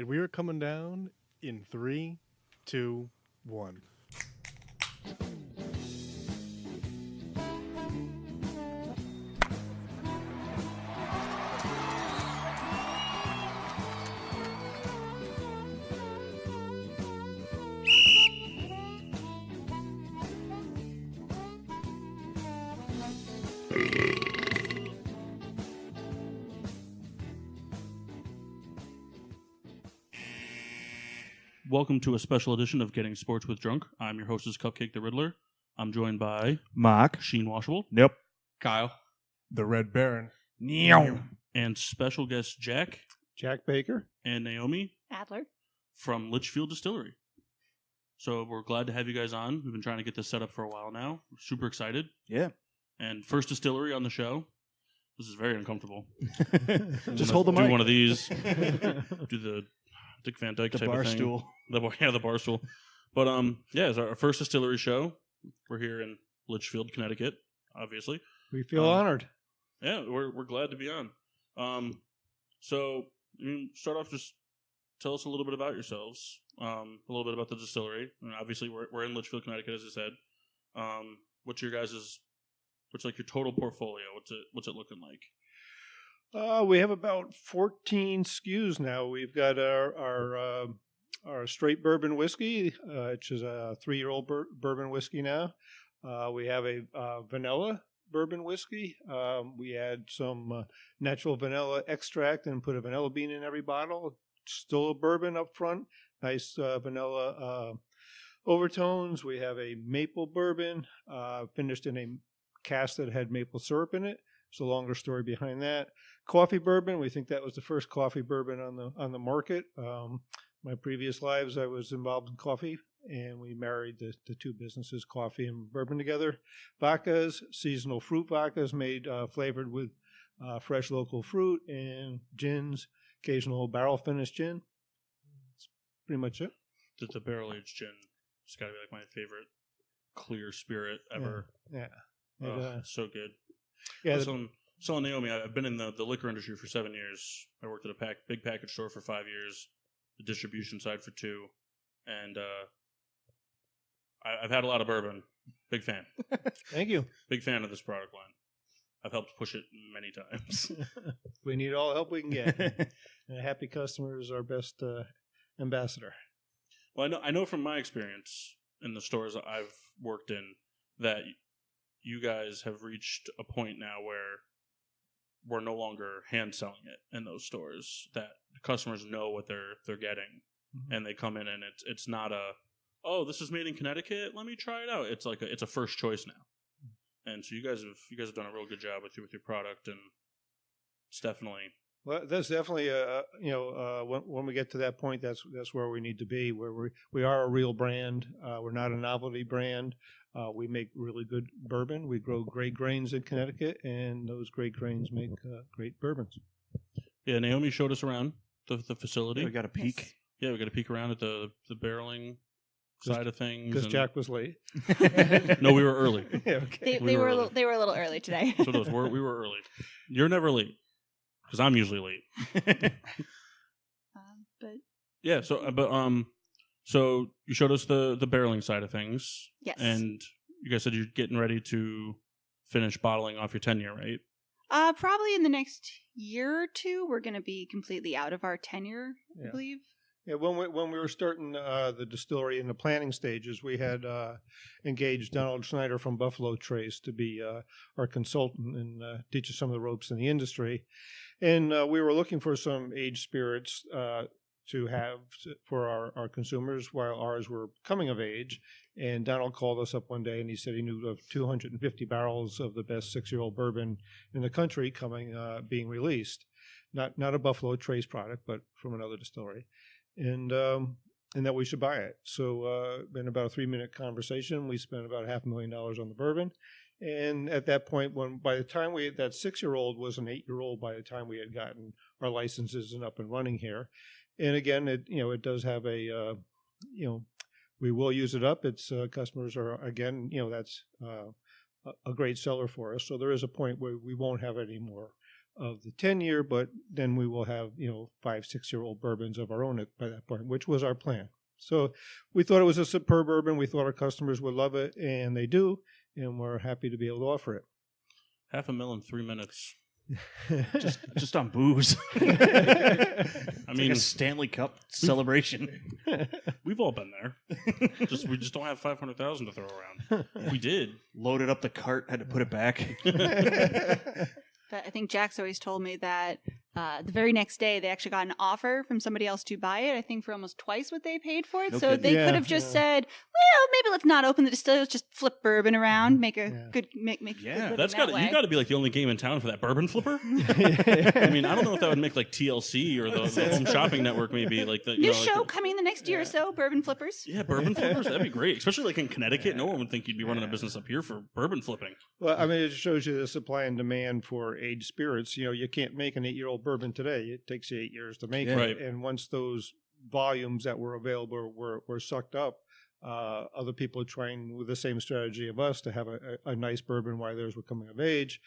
And we are coming down in 3, 2, 1. Welcome to a special edition of Getting Sports with Drunk. I'm your hostess, Cupcake the Riddler. I'm joined by Mark. Sheen Washable. Nope. Kyle. The Red Baron. And special guest Jack Jack Baker. and Naomi Adler. from Litchfield Distillery. So we're glad to have you guys on. We've been trying to get this set up for a while now. We're super excited. Yeah. And first distillery on the show. This is very uncomfortable. Just hold the mic. Do one of these. Do the Dick Van Dyke type bar of thing. stool. The bar stool. But it's our first distillery show. We're here in Litchfield, Connecticut, obviously. We feel honored. Yeah, we're glad to be on. So start off, just tell us a little bit about yourselves, a little bit about the distillery. I mean, obviously, we're in Litchfield, Connecticut, as I said. What's your your total portfolio? What's it looking like? We have about 14 SKUs now. We've got our straight bourbon whiskey, which is a 3-year-old bourbon whiskey now. We have a vanilla bourbon whiskey. We add some natural vanilla extract and put a vanilla bean in every bottle. Still a bourbon up front. Nice vanilla overtones. We have a maple bourbon finished in a cask that had maple syrup in it. It's a longer story behind that. Coffee bourbon. We think that was the first coffee bourbon on the market. My previous lives, I was involved in coffee, and we married the two businesses, coffee and bourbon, together. Vodkas, seasonal fruit vodkas made flavored with fresh local fruit, and gins, occasional barrel finished gin. That's pretty much it. The barrel aged gin. It's got to be like my favorite clear spirit ever. Yeah. So good. Yeah. So Naomi, I've been in the liquor industry for 7 years. I worked at a big package store for 5 years, the distribution side for 2, and I've had a lot of bourbon. Big fan. Thank you. Big fan of this product line. I've helped push it many times. We need all help we can get. And a happy customer is our best ambassador. Well, I know from my experience in the stores I've worked in that you guys have reached a point now where we're no longer hand selling it in those stores. That the customers know what they're getting, and they come in and it's not this is made in Connecticut. Let me try it out. It's like it's a first choice now, and so you guys have done a real good job with your product, and it's definitely. Well, that's definitely when we get to that point, that's where we need to be. Where we are a real brand. We're not a novelty brand. We make really good bourbon. We grow great grains in Connecticut, and those great grains make great bourbons. Yeah, Naomi showed us around the facility. Yeah, we got a peek. Yes. Yeah, we got to peek around at the barreling side of things. Because Jack was late. No, we were early. Yeah, okay. They were a little early today. So we were early. You're never late, because I'm usually late. But Yeah. So you showed us the barreling side of things. yes, And you guys said you're getting ready to finish bottling off your tenure, right? probably in the next year or two, we're going to be completely out of our tenure, Yeah. I believe. Yeah, when we were starting the distillery in the planning stages, we had engaged Donald Schneider from Buffalo Trace to be our consultant and teach us some of the ropes in the industry. And we were looking for some aged spirits to have for our consumers while ours were coming of age. And Donald called us up one day and he said he knew of 250 barrels of the best 6-year-old bourbon in the country being released. Not a Buffalo Trace product, but from another distillery. And that we should buy it. So in about a 3-minute conversation, we spent about $500,000 on the bourbon. And at that point, by the time that 6-year-old was an 8-year-old, by the time we had gotten our licenses and up and running here. And again, it does have a we will use it up. Its customers are again, that's a great seller for us. So there is a point where we won't have any more of the 10-year, but then we will have 5-6-year-old bourbons of our own by that point, which was our plan. So we thought it was a superb bourbon. We thought our customers would love it, and they do, and we're happy to be able to offer it. 500,000 in 3 minutes. just on booze. I mean, like a Stanley Cup celebration. We've all been there. We just don't have 500,000 to throw around. If we did, Loaded up the cart, had to put it back. But I think Jack's always told me that the very next day they actually got an offer from somebody else to buy it, I think for almost twice what they paid for it. No so kidding. they could have just said, well, maybe let's not open the distillery, let's just flip bourbon around, make a good make a good living that's that way. you got to be like the only game in town for that bourbon flipper. I mean, I don't know if that would make like TLC or the Home Shopping Network, maybe like the New show coming the next year or so, Bourbon Flippers. Yeah, bourbon flippers. That'd be great, especially like in Connecticut. No one would think you'd be running a business up here for bourbon flipping. Well, I mean, it shows you the supply and demand for aged spirits. You can't make an 8-year-old bourbon today. It takes you 8 years to make it. Right. And once those volumes that were available were sucked up, other people are trying with the same strategy of us to have a nice bourbon while theirs were coming of age.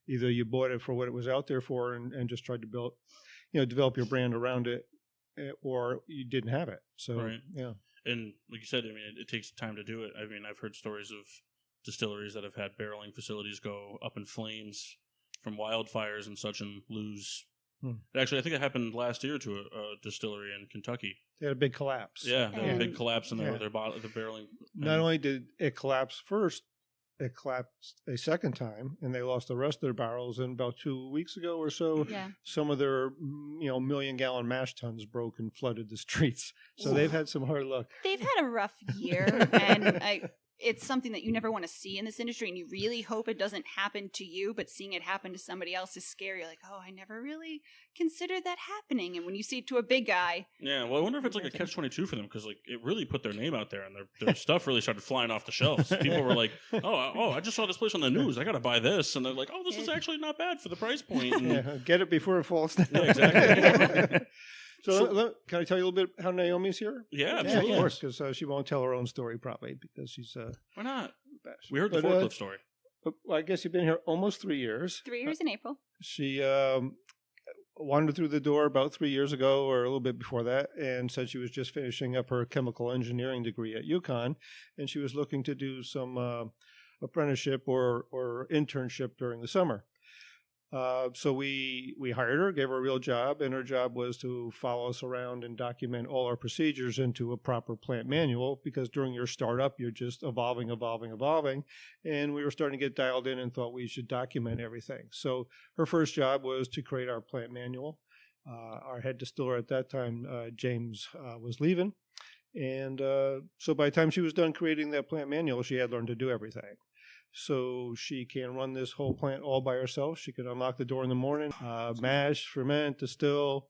Either you bought it for what it was out there for and just tried to develop your brand around it, or you didn't have it. So, Right. yeah. And like you said, I mean, it takes time to do it. I mean, I've heard stories of distilleries that have had barreling facilities go up in flames from wildfires and such and lose. Actually, I think it happened last year to a distillery in Kentucky. They had a big collapse. Yeah, they had a big collapse in the barreling. Not only did it collapse first, it collapsed a second time, and they lost the rest of their barrels. And about 2 weeks ago or so, some of their 1-million-gallon mash tuns broke and flooded the streets. So they've had some hard luck. They've had a rough year, and it's something that you never want to see in this industry, and you really hope it doesn't happen to you, but seeing it happen to somebody else is scary. You're like, oh, I never really considered that happening. And when you see it to a big guy. Yeah, well, I wonder if it's like a catch-22 for them, because like it really put their name out there, and their stuff really started flying off the shelves. People were like, oh, I just saw this place on the news. I got to buy this. And they're like, oh, this is actually not bad for the price point. And get it before it falls down. Yeah, exactly. So can I tell you a little bit how Naomi's here? Yeah, absolutely. Of course, because she won't tell her own story probably because she's why not? best. We heard the forklift story. But I guess you've been here almost 3 years. 3 years in April. She wandered through the door about 3 years ago or a little bit before that and said she was just finishing up her chemical engineering degree at UConn, and she was looking to do some apprenticeship or internship during the summer. So we hired her, gave her a real job, and her job was to follow us around and document all our procedures into a proper plant manual, because during your startup, you're just evolving. And we were starting to get dialed in and thought we should document everything. So her first job was to create our plant manual. Our head distiller at that time, James, was leaving. And so by the time she was done creating that plant manual, she had learned to do everything. So she can run this whole plant all by herself. She can unlock the door in the morning, mash, ferment, distill,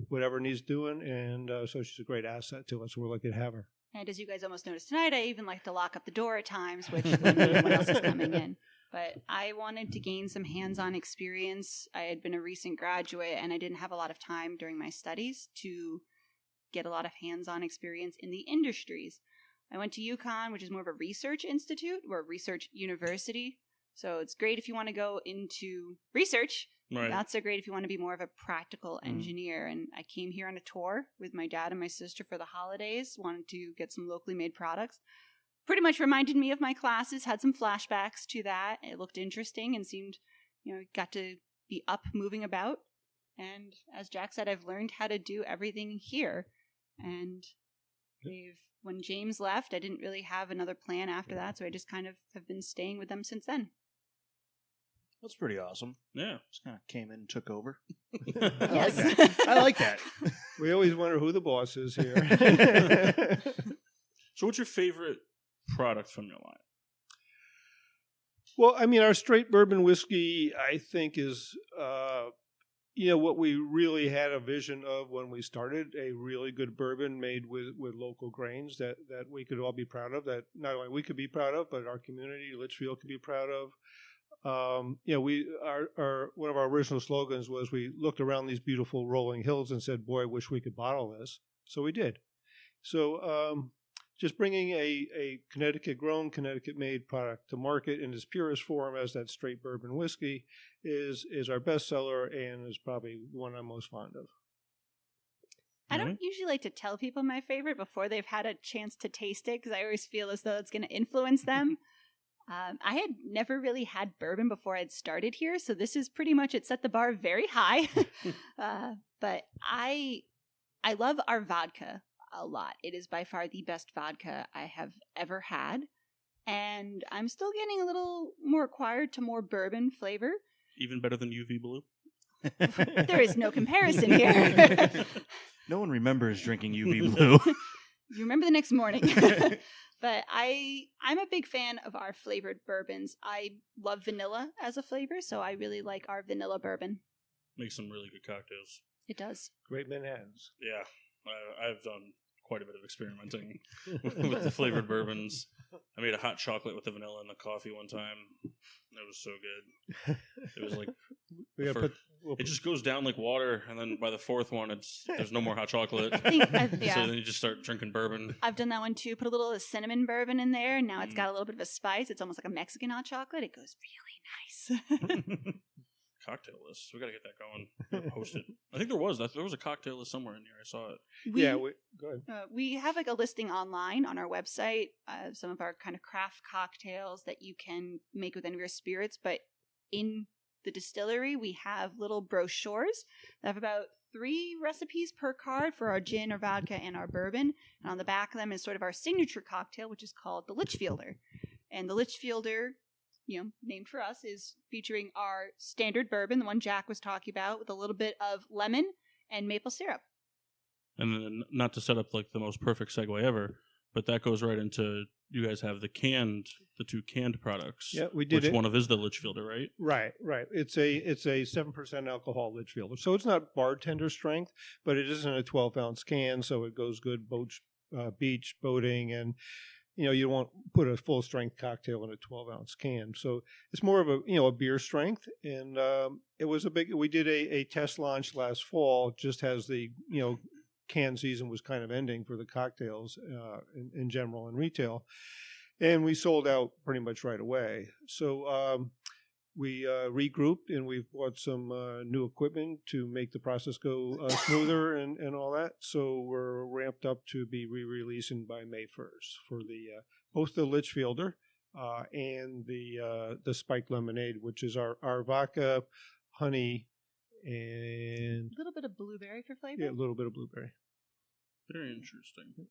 whatever needs doing. And so she's a great asset to us. We're lucky to have her. And as you guys almost noticed tonight, I even like to lock up the door at times, which when anyone else is coming in. But I wanted to gain some hands-on experience. I had been a recent graduate, and I didn't have a lot of time during my studies to get a lot of hands-on experience in the industries. I went to UConn, which is more of a research institute or a research university. So it's great if you want to go into research. Right. Not so great if you want to be more of a practical engineer. And I came here on a tour with my dad and my sister for the holidays, wanted to get some locally made products. Pretty much reminded me of my classes, had some flashbacks to that. It looked interesting and seemed, got to be up, moving about. And as Jack said, I've learned how to do everything here. And when James left, I didn't really have another plan after that, so I just kind of have been staying with them since then. That's pretty awesome. Yeah. Just kind of came in and took over. Yes. I like that. We always wonder who the boss is here. So what's your favorite product from your line? Well, I mean, our straight bourbon whiskey, I think, is what we really had a vision of when we started, a really good bourbon made with local grains that we could all be proud of, that not only we could be proud of, but our community, Litchfield, could be proud of. One of our original slogans was we looked around these beautiful rolling hills and said, boy, I wish we could bottle this. So we did. So just bringing a Connecticut-grown, Connecticut-made product to market in its purest form as that straight bourbon whiskey is our best seller and is probably the one I'm most fond of. I don't usually like to tell people my favorite before they've had a chance to taste it because I always feel as though it's going to influence them. I had never really had bourbon before I'd started here, so this is pretty much, it set the bar very high. But I love our vodka a lot. It is by far the best vodka I have ever had. And I'm still getting a little more acquired to more bourbon flavor. Even better than UV Blue? There is no comparison here. No one remembers drinking UV Blue. You remember the next morning. But I'm a big fan of our flavored bourbons. I love vanilla as a flavor, so I really like our vanilla bourbon. Makes some really good cocktails. It does. Great Manhattans. Yeah, I've done quite a bit of experimenting with the flavored bourbons. I made a hot chocolate with the vanilla and the coffee one time. It was so good. It was like it just goes down like water, and then by the fourth one, there's no more hot chocolate. Yeah. So then you just start drinking bourbon. I've done that one too. Put a little cinnamon bourbon in there, and now it's got a little bit of a spice. It's almost like a Mexican hot chocolate. It goes really nice. Cocktail list. We got to get that going. Post it. I think there was a cocktail list somewhere in here. I saw it. Go ahead. We have like a listing online on our website of some of our kind of craft cocktails that you can make with any of your spirits. But in the distillery, we have little brochures that have about 3 recipes per card for our gin or vodka and our bourbon. And on the back of them is sort of our signature cocktail, which is called the Litchfielder. And the Litchfielder, named for us, is featuring our standard bourbon, the one Jack was talking about, with a little bit of lemon and maple syrup. And then, not to set up like the most perfect segue ever, but that goes right into, you guys have the 2 canned products. Yeah, we did. Which one of is the Litchfielder, right? Right. It's a 7% alcohol Litchfielder, so it's not bartender strength, but it is in a 12-ounce can, so it goes good beach boating, and you won't put a full strength cocktail in a 12-ounce can. So it's more of a beer strength. And it was we did a test launch last fall, just as the, can season was kind of ending for the cocktails in general and retail. And we sold out pretty much right away. So we regrouped, and we've bought some new equipment to make the process go smoother and all that. So we're ramped up to be re-releasing by May 1st for the both the Litchfielder and the spiked lemonade, which is our vodka, honey, and a little bit of blueberry for flavor. Yeah, a little bit of blueberry. Very interesting.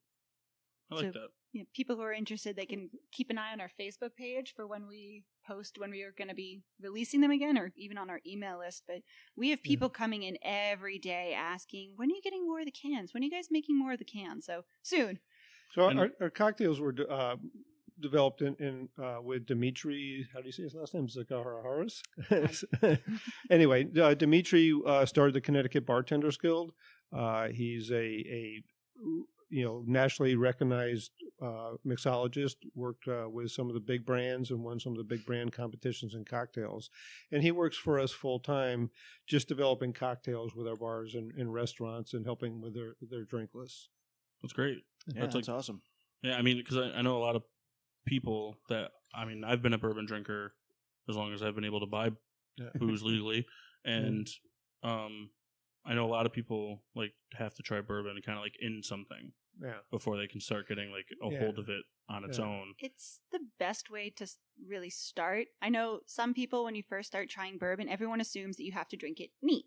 I like that. Yeah, people who are interested, they can keep an eye on our Facebook page for when we post when we are going to be releasing them again, or even on our email list. But we have people coming in every day asking, when are you getting more of the cans? When are you guys making more of the cans? So soon. So our cocktails were developed in with Dimitri. How do you say his last name? Zakaharis. Anyway, Dimitri started the Connecticut Bartenders Guild. He's a nationally recognized mixologist, worked with some of the big brands and won some of the big brand competitions in cocktails. And he works for us full time, just developing cocktails with our bars and restaurants and helping with their drink lists. That's great. Yeah, that's awesome. Yeah, I mean, because I know a lot of people that, I've been a bourbon drinker as long as I've been able to buy booze legally. And I know a lot of people have to try bourbon and kind of in something before they can start getting a hold of it on its own. It's the best way to really start. I know some people, when you first start trying bourbon, everyone assumes that you have to drink it neat.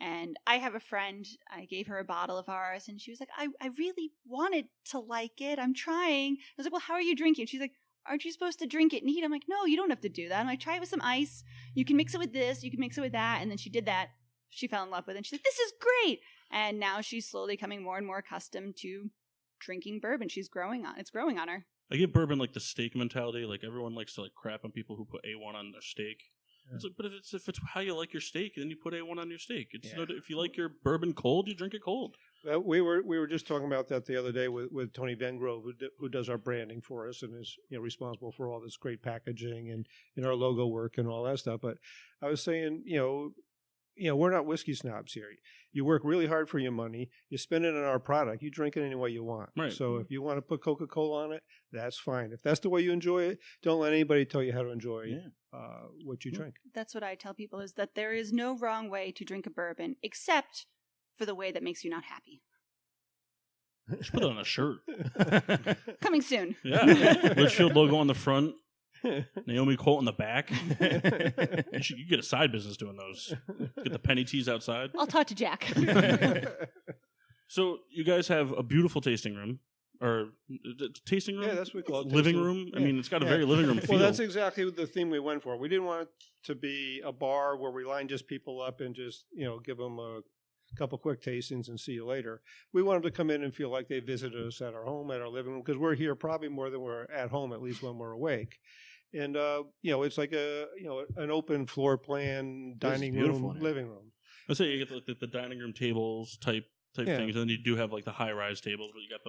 And I have a friend, I gave her a bottle of ours, and she was like, I really wanted to like it. I'm trying. I was like, well, how are you drinking? She's like, aren't you supposed to drink it neat? I'm like, no, you don't have to do that. I'm like, try it with some ice. You can mix it with this. You can mix it with that. And then she did that. She fell in love with it. And she's like, this is great. And now she's slowly becoming more and more accustomed to drinking bourbon. It's growing on her. I give bourbon the steak mentality. Everyone likes to crap on people who put A1 on their steak. Yeah. It's but if it's how you like your steak, then you put A1 on your steak. It's if you like your bourbon cold, you drink it cold. We were just talking about that the other day with Tony Vengrove, who does our branding for us and is responsible for all this great packaging and our logo work and all that stuff. But I was saying, we're not whiskey snobs here. You work really hard for your money. You spend it on our product. You drink it any way you want. Right. So if you want to put Coca-Cola on it, that's fine. If that's the way you enjoy it, don't let anybody tell you how to enjoy what you drink. That's what I tell people, is that there is no wrong way to drink a bourbon, except for the way that makes you not happy. Just put it on a shirt. Coming soon. Yeah. Litchfield logo on the front. Naomi quote in the back. You get a side business doing those. Get the penny teas outside. I'll talk to Jack. So you guys have a beautiful tasting room. Or tasting room? Yeah, that's what we call it. Living room? I mean, it's got a very living room feel. Well, that's exactly the theme we went for. We didn't want it to be a bar where we line just people up and just, give them a couple quick tastings and see you later. We want them to come in and feel like they visited us at our home, at our living room, because we're here probably more than we're at home, at least when we're awake. And, it's like an open floor plan, dining room, living room. I'd say you get the dining room tables type things, and then you do have like the high-rise tables where you got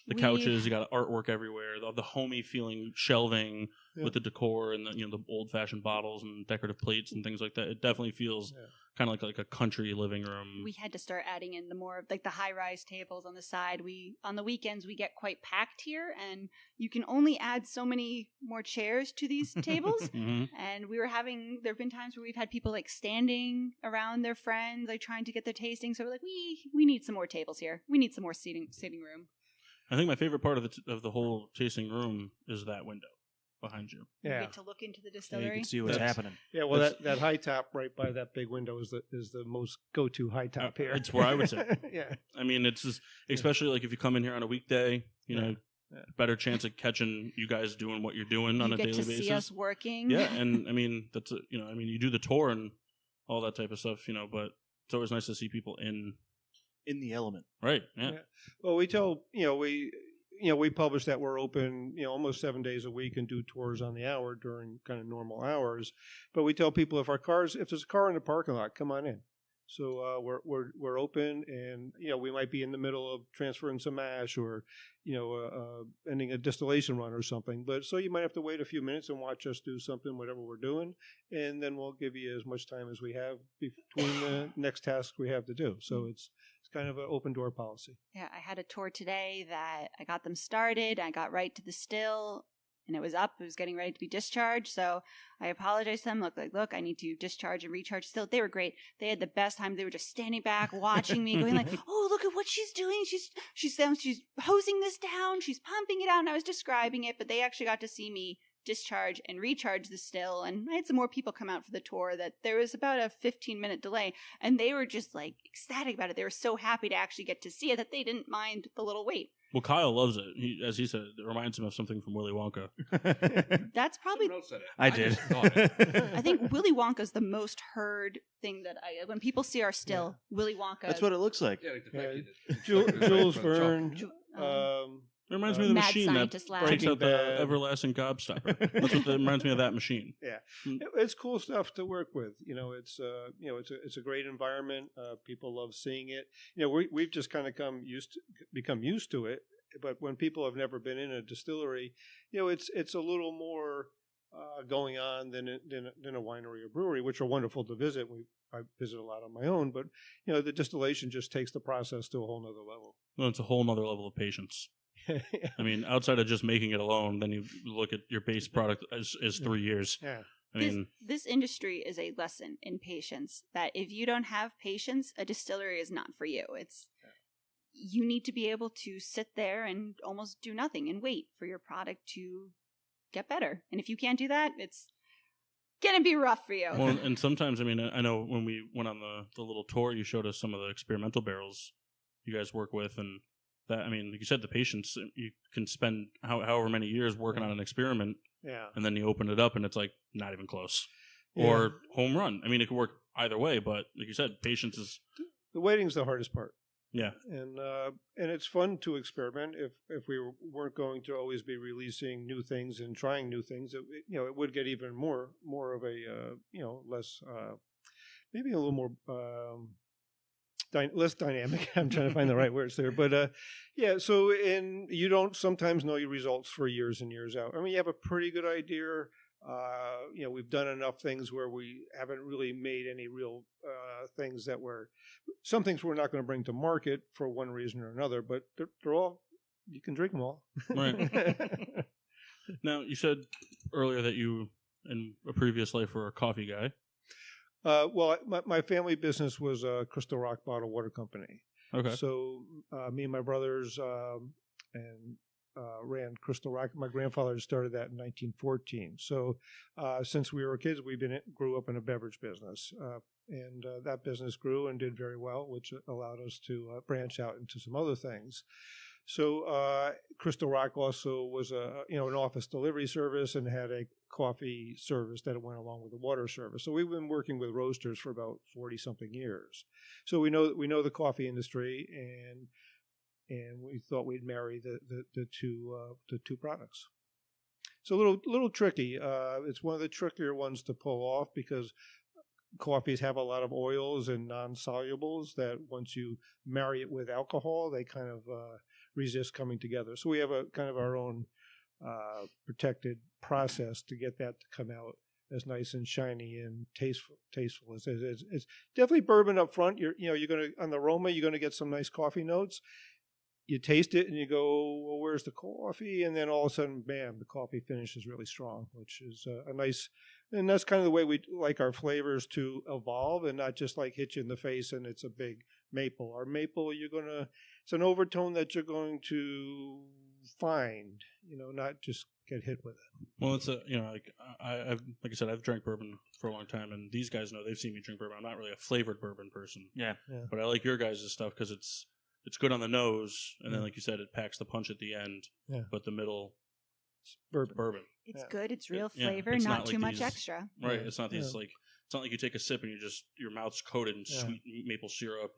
the couches, you got artwork everywhere, the homey feeling shelving with the decor and the old-fashioned bottles and decorative plates and things like that. It definitely feels kind of like a country living room. We had to start adding in the more like the high-rise tables on the side. On the weekends we get quite packed here, and you can only add so many more chairs to these tables. And there've been times where we've had people like standing around their friends, like trying to get their tasting. So we're like, we need some more tables here. We need some more sitting room. I think my favorite part of the whole tasting room is that window behind you. You get to look into the distillery. Yeah, you can see what's happening. Yeah, well, that high top right by that big window is the most go-to high top here. It's where I would say. Yeah. I mean, it's just, especially like if you come in here on a weekday, better chance of catching you guys doing what you're doing on a daily basis. You get to see us working. Yeah, and I mean, that's you do the tour and all that type of stuff, but it's always nice to see people in the element. Right. Yeah. Well, we tell, we publish that we're open, almost 7 days a week and do tours on the hour during kind of normal hours. But we tell people if there's a car in the parking lot, come on in. So we're open, and we might be in the middle of transferring some ash or ending a distillation run or something. But so you might have to wait a few minutes and watch us do something, whatever we're doing, and then we'll give you as much time as we have between the next task we have to do. So it's kind of an open door policy. Yeah, I had a tour today that I got them started. I got right to the still, and it was up. It was getting ready to be discharged. So I apologized to them. Look, I need to discharge and recharge still. They were great. They had the best time. They were just standing back, watching me, going like, "Oh, look at what she's doing. She's hosing this down. She's pumping it out." And I was describing it, but they actually got to see me discharge and recharge the still. And I had some more people come out for the tour. That there was about a 15-minute delay, and they were just like ecstatic about it. They were so happy to actually get to see it that they didn't mind the little wait. Well, Kyle loves it. As he said, it reminds him of something from Willy Wonka. That's probably. Someone else said it. I did. I think Willy Wonka's the most heard thing that when people see our still, Willy Wonka. That's what it looks like. Yeah, like the fact that Jules Verne. It reminds me of the Mad machine that Scientist Lab. breaks out the Breaking Bad. everlasting gobstopper. That's what reminds me of that machine. Yeah, it's cool stuff to work with. It's a great environment. People love seeing it. We've just kind of become used to it. But when people have never been in a distillery, it's a little more going on than a winery or brewery, which are wonderful to visit. I visit a lot on my own, but the distillation just takes the process to a whole nother level. Well, it's a whole nother level of patience. I mean, outside of just making it alone, then you look at your base product as 3 years. Yeah. This industry is a lesson in patience, that if you don't have patience, a distillery is not for you. You need to be able to sit there and almost do nothing and wait for your product to get better. And if you can't do that, it's going to be rough for you. Well, and sometimes, I mean, I know when we went on the little tour, you showed us some of the experimental barrels you guys work with, and that, I mean, like you said, the patience, you can spend however many years working on an experiment, and then you open it up and it's like not even close. Or home run. I mean, it could work either way, but like you said, patience is... The waiting's the hardest part. Yeah. And it's fun to experiment. If we weren't going to always be releasing new things and trying new things, it would get even more of a, less, maybe a little more... less dynamic. I'm trying to find the right words there, but so you don't sometimes know your results for years and years out. I mean, you have a pretty good idea We've done enough things where we haven't really made any real things that some things we're not going to bring to market for one reason or another, but they're all, you can drink them all. Right. Now, you said earlier that you, in a previous life, were a coffee guy. My family business was a Crystal Rock Bottled Water Company. Okay. So me and my brothers ran Crystal Rock. My grandfather started that in 1914. So since we were kids, grew up in a beverage business, and that business grew and did very well, which allowed us to branch out into some other things. So Crystal Rock also was an office delivery service and had a coffee service that went along with the water service. So we've been working with roasters for about 40-something years. So we know the coffee industry, and we thought we'd marry the two products. It's a little tricky. It's one of the trickier ones to pull off because coffees have a lot of oils and non-solubles that once you marry it with alcohol, they kind of resist coming together. So we have a kind of our own protected process to get that to come out as nice and shiny and tasteful as it is. It's definitely bourbon up front. You're going to, on the aroma, you're going to get some nice coffee notes. You taste it and you go, well, where's the coffee? And then all of a sudden, bam, the coffee finish is really strong, which is a nice, and that's kind of the way we like our flavors to evolve and not just like hit you in the face and it's a big maple. Our maple, it's an overtone that you're going to find, not just get hit with it. Well, it's like I said, I've drank bourbon for a long time, and these guys know, they've seen me drink bourbon. I'm not really a flavored bourbon person. Yeah. But I like your guys' stuff because it's good on the nose, and then like you said, it packs the punch at the end. Yeah. But the middle, bourbon. It's good. It's real flavor, not too much extra. Right. It's not these it's not like you take a sip and your mouth's coated in sweet maple syrup,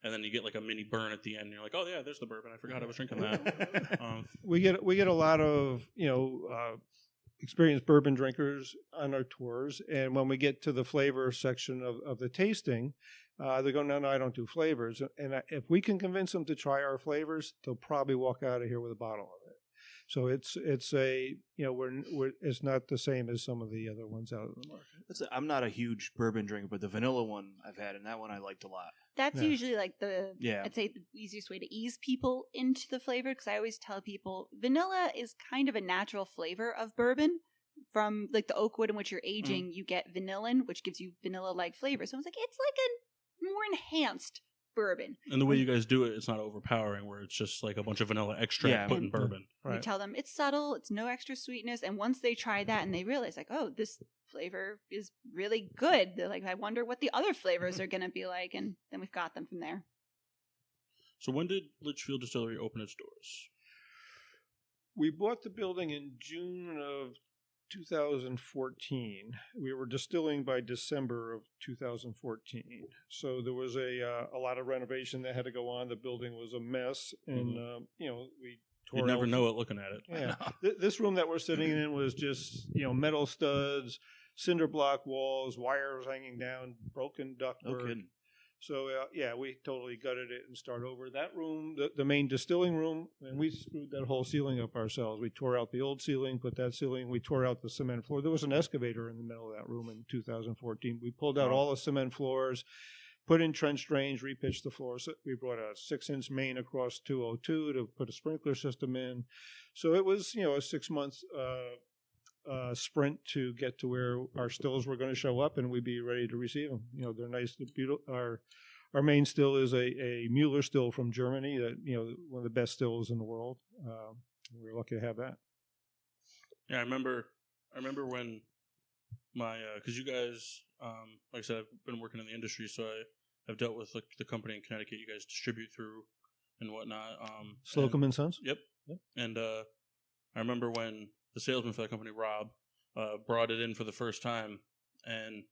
and then you get like a mini burn at the end. And you're like, oh yeah, there's the bourbon. I forgot I was drinking that. We get a lot of experienced bourbon drinkers on our tours, and when we get to the flavor section of the tasting, they go, no, I don't do flavors. And if we can convince them to try our flavors, they'll probably walk out of here with a bottle of it. So it's not the same as some of the other ones out of the market. I'm not a huge bourbon drinker, but the vanilla one I've had, and that one I liked a lot. That's usually like I'd say the easiest way to ease people into the flavor, because I always tell people vanilla is kind of a natural flavor of bourbon. From like the oak wood in which you're aging, you get vanillin, which gives you vanilla-like flavor. So I was like, it's like a more enhanced bourbon. And the way you guys do it, it's not overpowering, where it's just like a bunch of vanilla extract put in bourbon. Right. You tell them it's subtle, it's no extra sweetness, and once they try that and they realize like, oh, this flavor is really good, they're like, I wonder what the other flavors are going to be like, and then we've got them from there. So when did Litchfield Distillery open its doors? We bought the building in June of 2014. We were distilling by December of 2014. So there was a lot of renovation that had to go on. The building was a mess, and we tore. You'd never know it looking at it. Yeah, this room that we're sitting in was just metal studs, cinder block walls, wires hanging down, broken ductwork. No kidding. So, we totally gutted it and started over. That room, the main distilling room, and we screwed that whole ceiling up ourselves. We tore out the old ceiling, put that ceiling, we tore out the cement floor. There was an excavator in the middle of that room in 2014. We pulled out all the cement floors, put in trench drains, repitched the floors. So we brought a 6-inch main across 202 to put a sprinkler system in. So it was, a 6-month sprint to get to where our stills were going to show up, and we'd be ready to receive them. They're nice. They're beautiful. Our main still is a Mueller still from Germany. That one of the best stills in the world. We're lucky to have that. Yeah, I remember when my because you guys, like I said, I've been working in the industry, so I've dealt with the company in Connecticut. You guys distribute through and whatnot. Slocum and Sons. Yep. And I remember when the salesman for that company, Rob, brought it in for the first time, and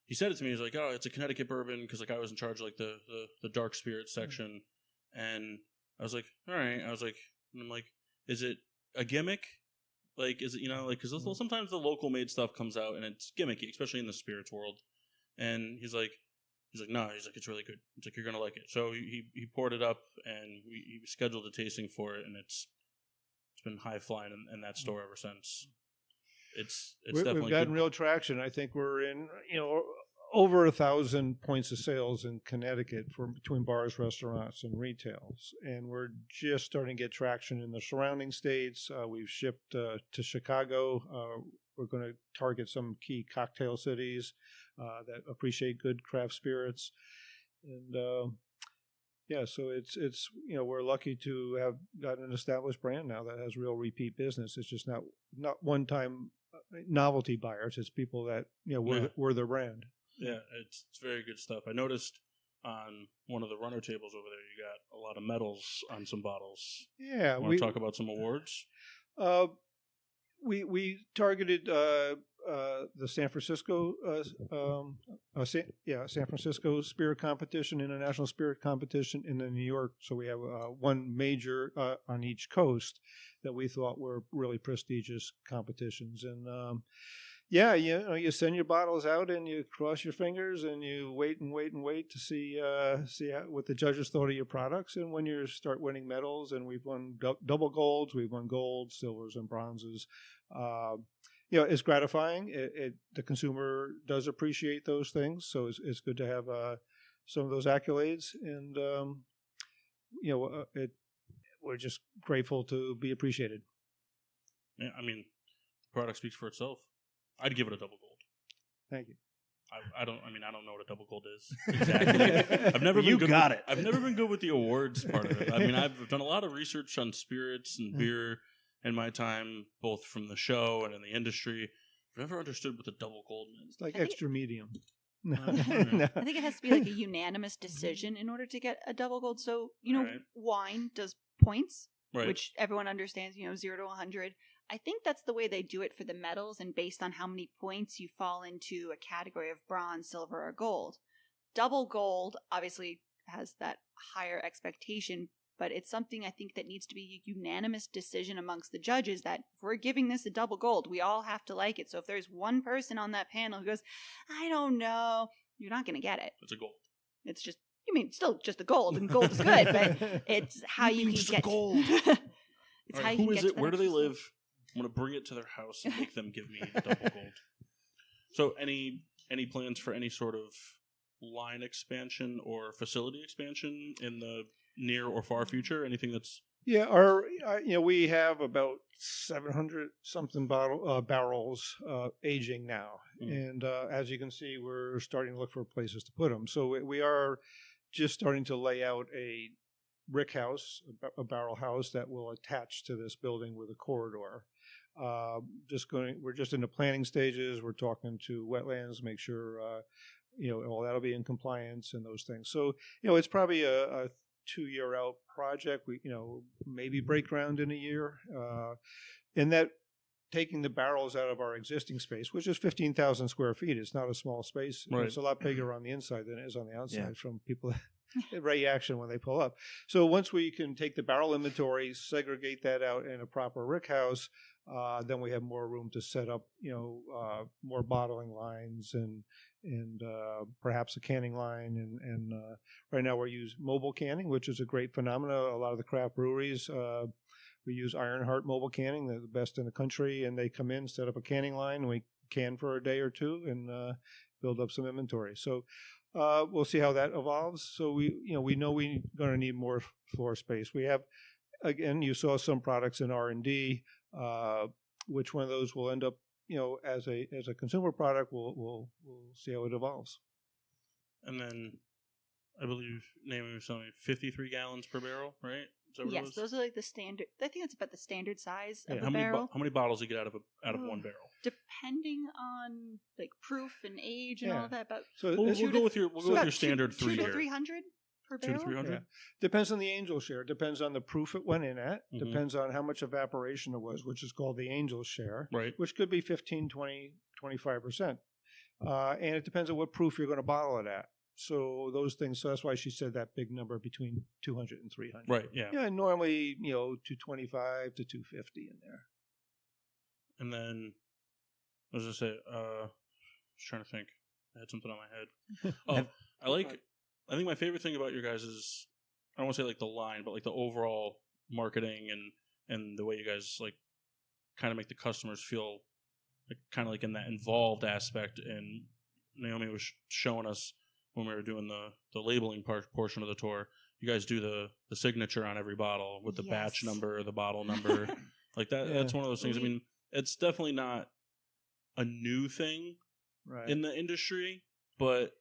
he said it to me. He was like, "Oh, it's a Connecticut bourbon," because like I was in charge of like the dark spirit section, and I was like, "All right." I was like, and I'm like, "Is it a gimmick? Like, is it because sometimes the local made stuff comes out and it's gimmicky, especially in the spirits world." And he's like, "No," he's like, "It's really good. It's like you're gonna like it." So he poured it up, and he scheduled a tasting for it, and it's been high flying in that store ever since. it's We've definitely gotten good. real traction. I think we're in, over 1,000 points of sales in Connecticut for between bars, restaurants, and retails, and we're just starting to get traction in the surrounding states. We've shipped to Chicago. We're going to target some key cocktail cities that appreciate good craft spirits, and yeah, so it's we're lucky to have got an established brand now that has real repeat business. It's just not one time novelty buyers. It's people that we're their brand. Yeah, it's very good stuff. I noticed on one of the runner tables over there, you got a lot of medals on some bottles. Yeah, Want to talk about some awards? We targeted the San Francisco San Francisco Spirit Competition, International Spirit Competition, and then New York. So we have one major on each coast that we thought were really prestigious competitions. And you send your bottles out and you cross your fingers and you wait to see what the judges thought of your products. And when you start winning medals, and we've won double golds, we've won gold, silvers, and bronzes. It's gratifying. The consumer does appreciate those things, so it's good to have some of those accolades, and we're just grateful to be appreciated. Yeah, I mean, the product speaks for itself. I'd give it a double gold. Thank you. I don't know what a double gold is exactly. I've never been good got with, it. I've never been good with the awards part of it. I mean, I've done a lot of research on spirits and beer in my time, both from the show and in the industry. I've never understood what the double gold means. It's like extra medium. I think it has to be like a unanimous decision in order to get a double gold. So, Right. wine does points, Right. which everyone understands, 0 to 100. I think that's the way they do it for the medals, and based on how many points you fall into a category of bronze, silver, or gold. Double gold obviously has that higher expectation, but it's something I think that needs to be a unanimous decision amongst the judges that if we're giving this a double gold, we all have to like it. So if there's one person on that panel who goes, I don't know, you're not going to get it. It's a gold. It's just, still just a gold, and gold is good, but it's how you can just get gold. It's All how right, you who can is get it? to that Where do they extra live? I'm going to bring it to their house and make them give me the double gold. So any plans for any sort of line expansion or facility expansion in the near or far future? Anything that's... Yeah, we have about 700 something barrels aging now, and as you can see, we're starting to look for places to put them. So we are just starting to lay out a brick house, a barrel house that will attach to this building with a corridor. We're just in the planning stages. We're talking to wetlands, make sure all that'll be in compliance and those things. So it's probably a 2-year out project. We maybe break ground in a year, and that taking the barrels out of our existing space, which is 15,000 square feet. It's not a small space. Right. It's a lot bigger on the inside than it is on the outside. Yeah. From people. Reaction when they pull up. So once we can take the barrel inventory, segregate that out in a proper rick house, then we have more room to set up, more bottling lines and perhaps a canning line. And right now we use mobile canning, which is a great phenomenon. A lot of the craft breweries, we use Ironheart mobile canning. They're the best in the country, and they come in, set up a canning line, and we can for a day or two and build up some inventory. So we'll see how that evolves. So we know we're going to need more floor space. We have, again, you saw some products in R&D. Which one of those will end up, as a consumer product? We'll see how it evolves. And then I believe naming something 53 gallons per barrel, right? Is that what it Yes, was? those are like the standard. I think that's about the standard size of How a barrel. many bottles do you get out of one barrel? Depending on like proof and age and all of that, but So We'll go with your about standard 3 2 here. to 300 per 2 barrel. to 300. Yeah. Depends on the angel share. Depends on the proof it went in at. Mhm. Depends on how much evaporation it was, which is called the angel share, Right. which could be 15, 20, 25%. And it depends on what proof you're going to bottle it at. So those things. So that's why she said that big number between 200 and 300. Right. Yeah. Yeah. Normally, 225 to 250 in there. And then I was gonna say, I was trying to think. I had something on my head. Oh, I think my favorite thing about your guys is, I don't want to say like the line, but like the overall marketing and the way you guys like kind of make the customers feel kind of like in that involved aspect. And Naomi was showing us when we were doing the labeling portion of the tour. You guys do the signature on every bottle with the batch number, the bottle number, like that. Yeah. That's one of those things. I mean, it's definitely not a new thing in the industry, but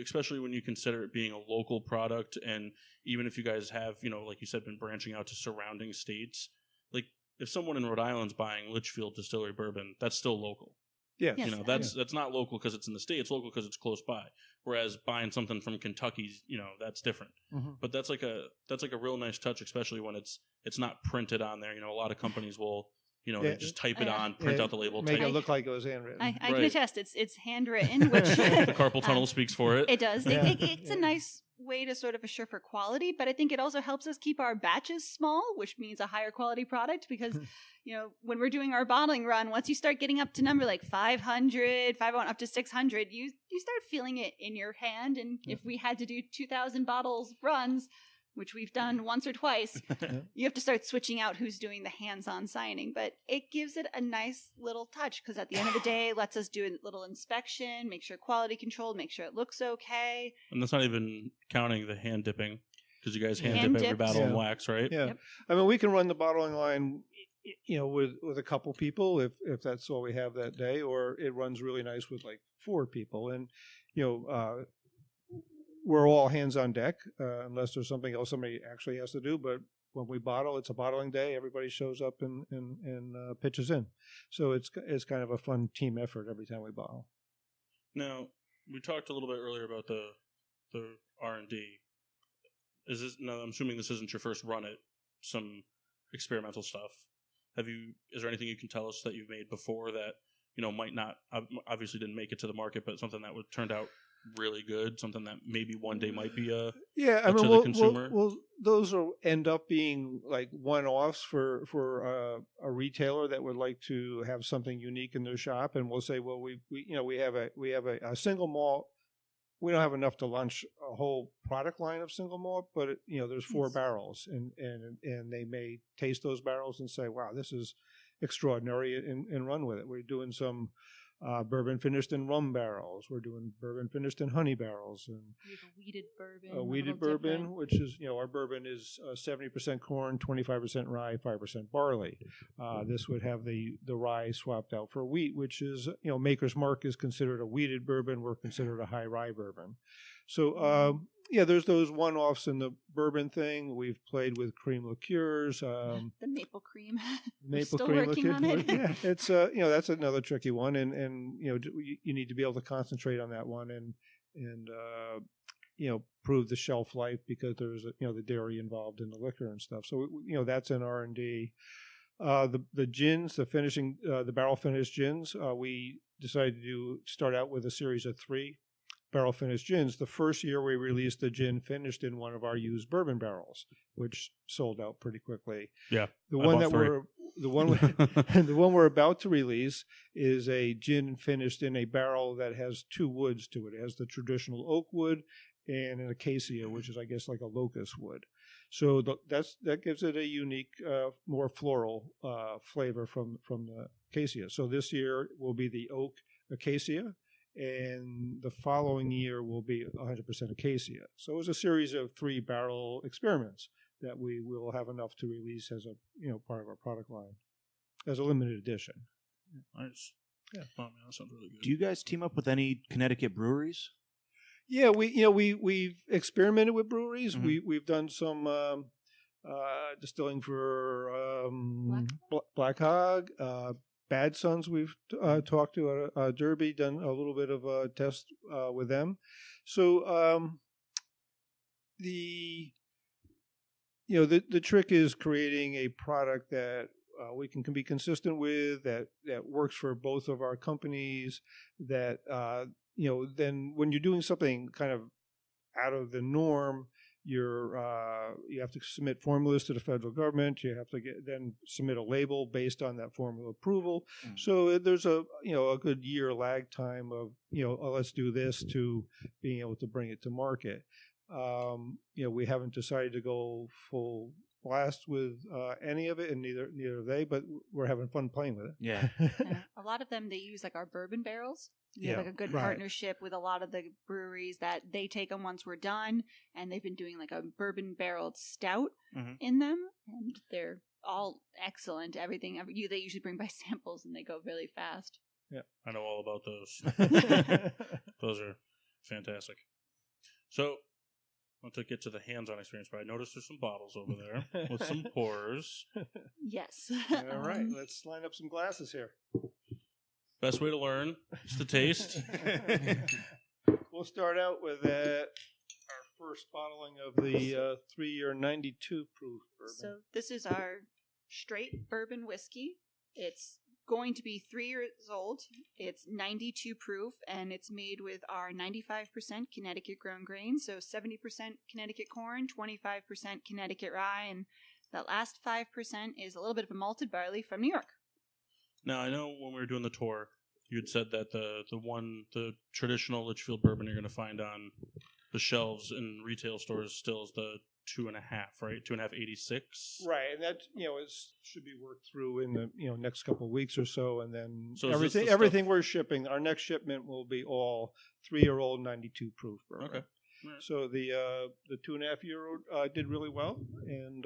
especially when you consider it being a local product, and even if you guys have, like you said, been branching out to surrounding states, like if someone in Rhode Island's buying Litchfield Distillery bourbon, that's still local. Yeah, that's not local because it's in the state. It's local because it's close by. Whereas buying something from Kentucky, that's different. Mm-hmm. But that's like a real nice touch, especially when it's not printed on there. A lot of companies will, they just type it on, print out the label, make it look like it was handwritten. I can attest, it's handwritten, which the carpal tunnel speaks for it. It does. It's a nice way to sort of assure for quality, but I think it also helps us keep our batches small, which means a higher quality product, because when we're doing our bottling run, once you start getting up to number like 500 up to 600, you start feeling it in your hand. And if we had to do 2,000 bottles runs, which we've done once or twice, you have to start switching out who's doing the hands-on signing. But it gives it a nice little touch, because at the end of the day, it lets us do a little inspection, make sure quality controlled, make sure it looks okay. And that's not even counting the hand dipping, because you guys hand dip every bottle in wax, right? Yeah. Yep. I mean, we can run the bottling line, with a couple people if that's all we have that day, or it runs really nice with like 4 people. And, we're all hands on deck, unless there's something else somebody actually has to do. But when we bottle, it's a bottling day. Everybody shows up and pitches in. So it's kind of a fun team effort every time we bottle. Now, we talked a little bit earlier about the R&D. I'm assuming this isn't your first run at some experimental stuff. Is there anything you can tell us that you've made before that, might not, obviously didn't make it to the market, but something that turned out really good, something that maybe one day might be to the consumer? Well, those will end up being like one-offs for a retailer that would like to have something unique in their shop, and we'll say, well, we have a single malt. We don't have enough to launch a whole product line of single malt, but there's 4 barrels, and they may taste those barrels and say, wow, this is extraordinary, and run with it. We're doing some bourbon finished in rum barrels. We're doing bourbon finished in honey barrels, and we have a wheated bourbon. A wheated bourbon, different. Which is our bourbon is 70% corn, 25% rye, 5% barley. This would have the rye swapped out for wheat, which is Maker's Mark is considered a wheated bourbon. We're considered a high rye bourbon. So there's those one-offs in the bourbon thing. We've played with cream liqueurs. The maple cream. Maple still cream working liqueur. on it. Yeah, it's that's another tricky one, and you need to be able to concentrate on that one and prove the shelf life, because there's the dairy involved in the liquor and stuff. So that's in R&D. The gins, the barrel finished gins. We decided to start out with a series of 3 barrel finished gins. The first year we released the gin finished in one of our used bourbon barrels, which sold out pretty quickly. Yeah. The one we're about to release is a gin finished in a barrel that has 2 woods to it. It has the traditional oak wood and an acacia, which is, I guess, like a locust wood. So that gives it a unique, more floral flavor from the acacia. So this year will be the oak acacia, and the following year will be 100% acacia. So it was a series of 3 barrel experiments that we will have enough to release as a part of our product line as a limited edition. Nice. Yeah. Oh man, that sounds really good. Do you guys team up with any Connecticut breweries? Yeah, we've experimented with breweries. Mm-hmm. We've done some distilling for Black Hog. Bad Sons we've talked to at Derby, done a little bit of a test with them. So the trick is creating a product that we can be consistent with, that works for both of our companies, that then when you're doing something kind of out of the norm, you have to submit formulas to the federal government. You have to then submit a label based on that formula approval. Mm. So there's a good year lag time of let's do this to being able to bring it to market. We haven't decided to go full blast with any of it, and neither have they. But we're having fun playing with it. Yeah. A lot of them, they use like our bourbon barrels. We have Yeah, like a good right. partnership with a lot of the breweries that they take them once we're done, and they've been doing like a bourbon barreled stout in them, and they're all excellent. Everything they usually bring by samples, and they go really fast. Yeah, I know all about those. Those are fantastic. So, not to get to the hands-on experience, but I noticed there's some bottles over there with some pours. Yes. All right, let's line up some glasses here. Best way to learn is to taste. We'll start out with our first bottling of the 3-year 92 proof bourbon. So this is our straight bourbon whiskey. It's going to be 3 years old. It's 92 proof, and it's made with our 95% Connecticut grown grain. So 70% Connecticut corn, 25% Connecticut rye, and that last 5% is a little bit of a malted barley from New York. Now, I know when we were doing the tour, you had said that the traditional Litchfield bourbon you're going to find on the shelves in retail stores still is the 2.5, right? 2.5 86. Right, and that should be worked through in the next couple of weeks or so, and then So is this everything the everything stuff- we're shipping, our next shipment will be all 3-year-old 92 proof bourbon. Okay. Right. So the 2.5-year-old did really well, and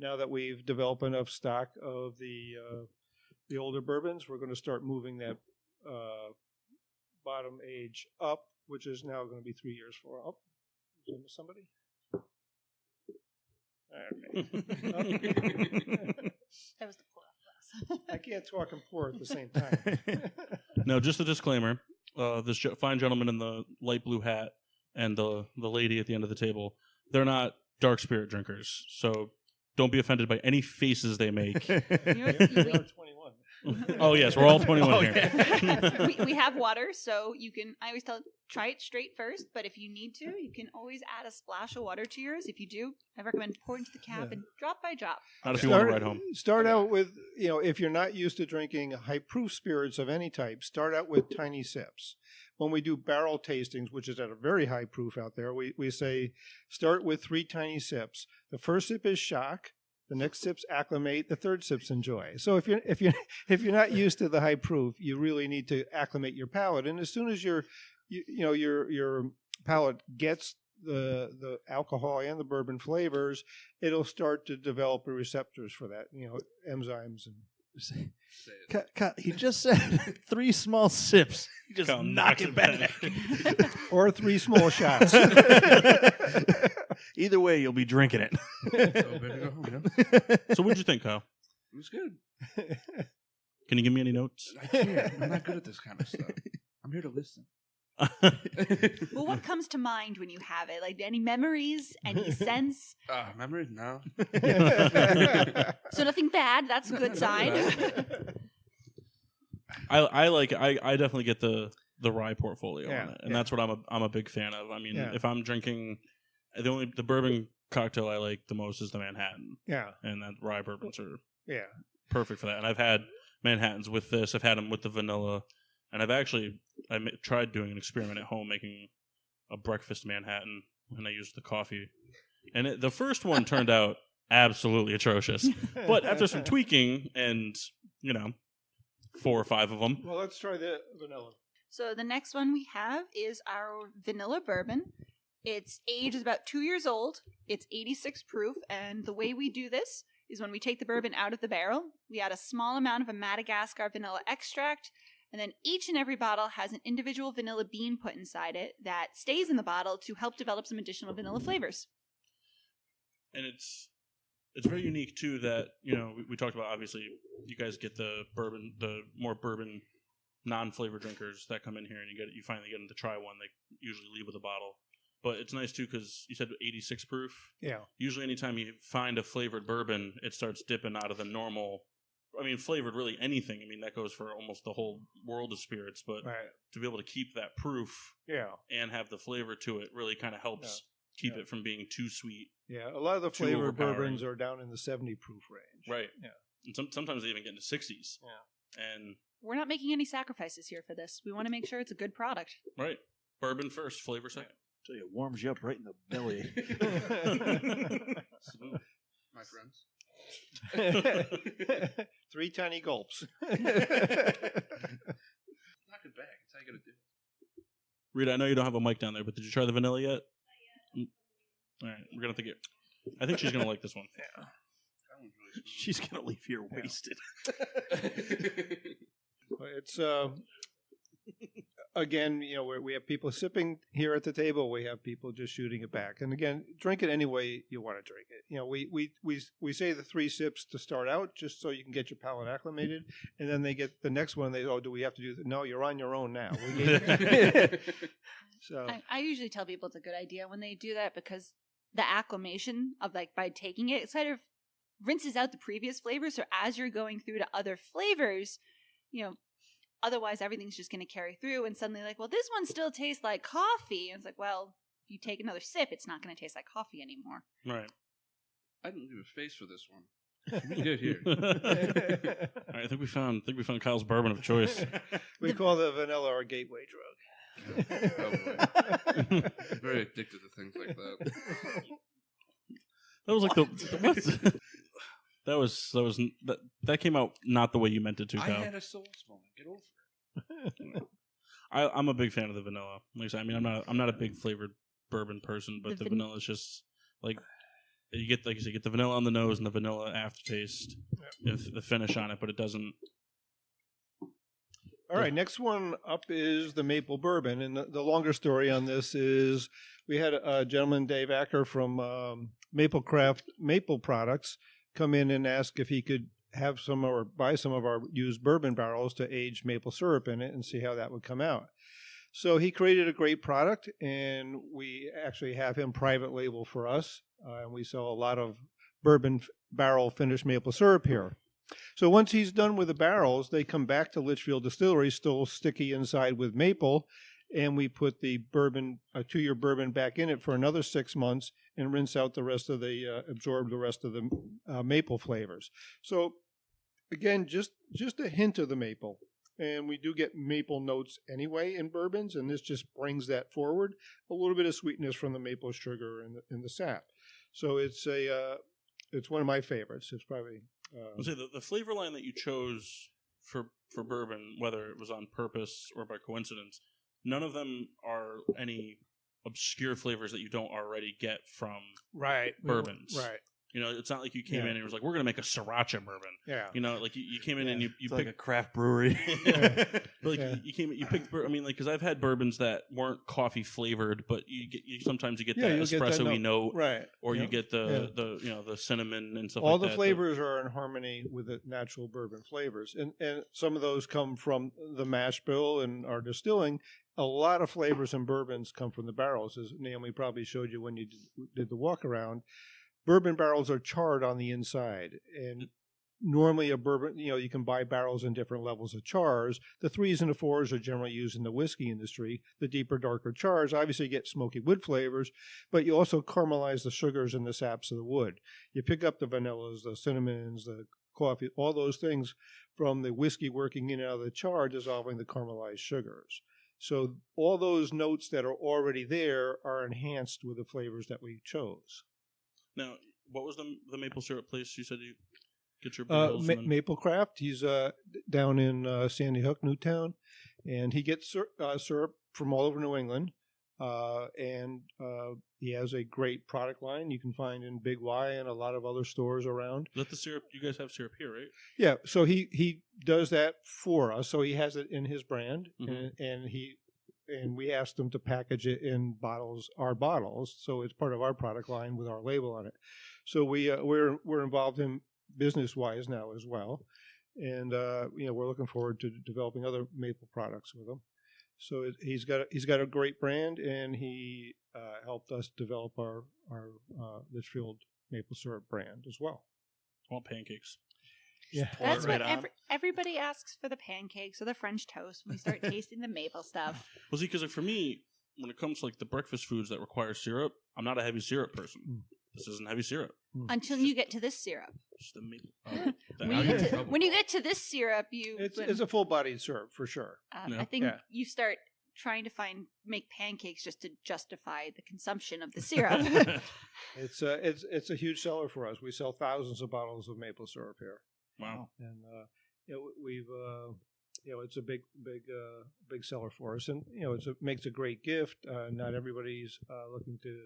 now that we've developed enough stock of the older bourbons, we're going to start moving that bottom age up, which is now going to be 3 years for. Oh, is there somebody? Okay. That was the pour-off glass. I can't talk and pour at the same time. Now, just a disclaimer: this fine gentleman in the light blue hat and the lady at the end of the table—they're not dark spirit drinkers, so don't be offended by any faces they make. You know, They are 21. Oh yes, we're all 21 here. yeah. we have water, so you can. I always tell try it straight first, but if you need to, you can always add a splash of water to yours. If you do, I recommend pour into the cap and drop by drop. Not if you want to ride home. Start out with, if you're not used to drinking high proof spirits of any type, start out with tiny sips. When we do barrel tastings, which is at a very high proof out there, we say start with 3 tiny sips. The first sip is shock. The next sip's acclimate. The third sip's enjoy. So if you're not used to the high proof, you really need to acclimate your palate. And as soon as your palate gets the alcohol and the bourbon flavors, it'll start to develop the receptors for that. Enzymes and. He just said 3 small sips. You just Come knock it back. Or 3 small shots. Either way, you'll be drinking it. So good to go home, So, what'd you think, Kyle? It was good. Can you give me any notes? I can't. I'm not good at this kind of stuff. I'm here to listen. Well, what comes to mind when you have it? Like any memories, any sense? Memories? No. So nothing bad. That's a good sign. I definitely get the rye portfolio Yeah, on it, and that's what I'm a big fan of. I mean, Yeah. if I'm drinking, the bourbon cocktail I like the most is the Manhattan, Yeah, and that rye bourbons are yeah. perfect for that. And I've had Manhattans with this. I've had them with the vanilla, and I've actually tried doing an experiment at home making a breakfast Manhattan, and I used the coffee, and the first one turned out absolutely atrocious. But after some tweaking and 4 or 5 of them, Well, let's try the vanilla. So the next one we have is our vanilla bourbon. Its age is about 2 years old. It's 86 proof, and the way we do this is when we take the bourbon out of the barrel, we add a small amount of a Madagascar vanilla extract, and then each and every bottle has an individual vanilla bean put inside it that stays in the bottle to help develop some additional vanilla flavors. and it's very unique too that we talked about. Obviously, you guys get the more bourbon non-flavor drinkers that come in here, and you finally get them to try one. They usually leave with a bottle. But it's nice, too, because you said 86 proof. Yeah. Usually anytime you find a flavored bourbon, it starts dipping out of the normal. I mean, flavored really anything. I mean, that goes for almost the whole world of spirits. But Right. to be able to keep that proof Yeah. and have the flavor to it really kind of helps keep it from being too sweet. Yeah. A lot of the Too flavored overpowering. bourbons are down in the 70 proof range. Right. Yeah. And sometimes they even get into 60s. Yeah. And, We're not making any sacrifices here for this. We want to make sure it's a good product. right. Bourbon first, flavor second. So it warms you up right in the belly. Smooth. my friends. 3 tiny gulps. Knock it back. That's how you gotta do it. Rita, I know you don't have a mic down there, but did you try the vanilla yet? All right, we're gonna think it. I think she's gonna like this one. That one's really smooth. She's gonna leave here wasted. It's again, we have people sipping here at the table. We have people just shooting it back, and again, drink it any way you want to drink it. We say the 3 sips to start out, just so you can get your palate acclimated, and then they get the next one. They do we have to do that? No, you're on your own now. So I usually tell people it's a good idea when they do that because the acclimation of by taking it, it sort of rinses out the previous flavors. So as you're going through to other flavors, otherwise everything's just going to carry through and suddenly well, this one still tastes like coffee. And it's well, if you take another sip, it's not going to taste like coffee anymore. Right. I didn't leave a face for this one. We did here. All right, I think we found Kyle's bourbon of choice. we call the vanilla our gateway drug. Oh, boy. I'm very addicted to things like that. That was like that came out not the way you meant it to, I Kyle. had a soul moment. Get over it. I'm a big fan of the vanilla. Like I said, I'm not a big flavored bourbon person, but the vanilla is just you get you get the vanilla on the nose and the vanilla aftertaste, the finish on it, but it doesn't. All right, next one up is the maple bourbon, and the longer story on this is we had a gentleman, Dave Acker from Maple Craft Maple Products, come in and ask if he could have some or buy some of our used bourbon barrels to age maple syrup in it and see how that would come out. So he created a great product, and we actually have him private label for us, and we sell a lot of bourbon barrel finished maple syrup here. So once he's done with the barrels, they come back to Litchfield Distillery, still sticky inside with maple, and we put the bourbon, a 2-year bourbon, back in it for another 6 months and rinse out the rest of absorb the rest of the maple flavors. So again, just a hint of the maple. And we do get maple notes anyway in bourbons, and this just brings that forward. A little bit of sweetness from the maple sugar and the sap. So it's one of my favorites. It's probably... I'll say the flavor line that you chose for bourbon, whether it was on purpose or by coincidence, none of them are any obscure flavors that you don't already get from bourbons. Right. It's not like you came in and was like, we're going to make a sriracha bourbon. Yeah. You came in and you It's picked like a craft brewery. you picked. Because I've had bourbons that weren't coffee flavored, but sometimes you get that you'll get that espresso-y note, right? Or you get the cinnamon and stuff. All like the that. flavors are in harmony with the natural bourbon flavors, and some of those come from the mash bill and our distilling. A lot of flavors in bourbons come from the barrels, as Naomi probably showed you when you did the walk around. Bourbon barrels are charred on the inside, and normally a bourbon, you can buy barrels in different levels of chars. The 3s and the 4s are generally used in the whiskey industry. The deeper, darker chars obviously get smoky wood flavors, but you also caramelize the sugars and the saps of the wood. You pick up the vanillas, the cinnamons, the coffee, all those things from the whiskey working in and out of the char, dissolving the caramelized sugars. So all those notes that are already there are enhanced with the flavors that we chose. Now, what was the maple syrup place you said you get your barrels? Maple Craft. He's down in Sandy Hook, Newtown, and he gets syrup from all over New England. And he has a great product line you can find in Big Y and a lot of other stores around. Is that the syrup? You guys have syrup here, right? Yeah. So he does that for us. So he has it in his brand, and we asked him to package it in our bottles. So it's part of our product line with our label on it. So we're involved in business wise now as well, and we're looking forward to developing other maple products with him. So he's got a great brand, and he helped us develop our Litchfield maple syrup brand as well. I want pancakes. Yeah, that's what everybody asks for, the pancakes or the French toast when we start tasting the maple stuff. Well, see, because for me, when it comes to the breakfast foods that require syrup, I'm not a heavy syrup person. This isn't heavy syrup. Until you get to this syrup. Just the maple. When you get to this syrup, it's a full-bodied syrup for sure. I think you start trying to make pancakes just to justify the consumption of the syrup. It's a huge seller for us. We sell thousands of bottles of maple syrup here, Wow. and it's a big seller for us, and it makes a great gift. Not everybody's looking to.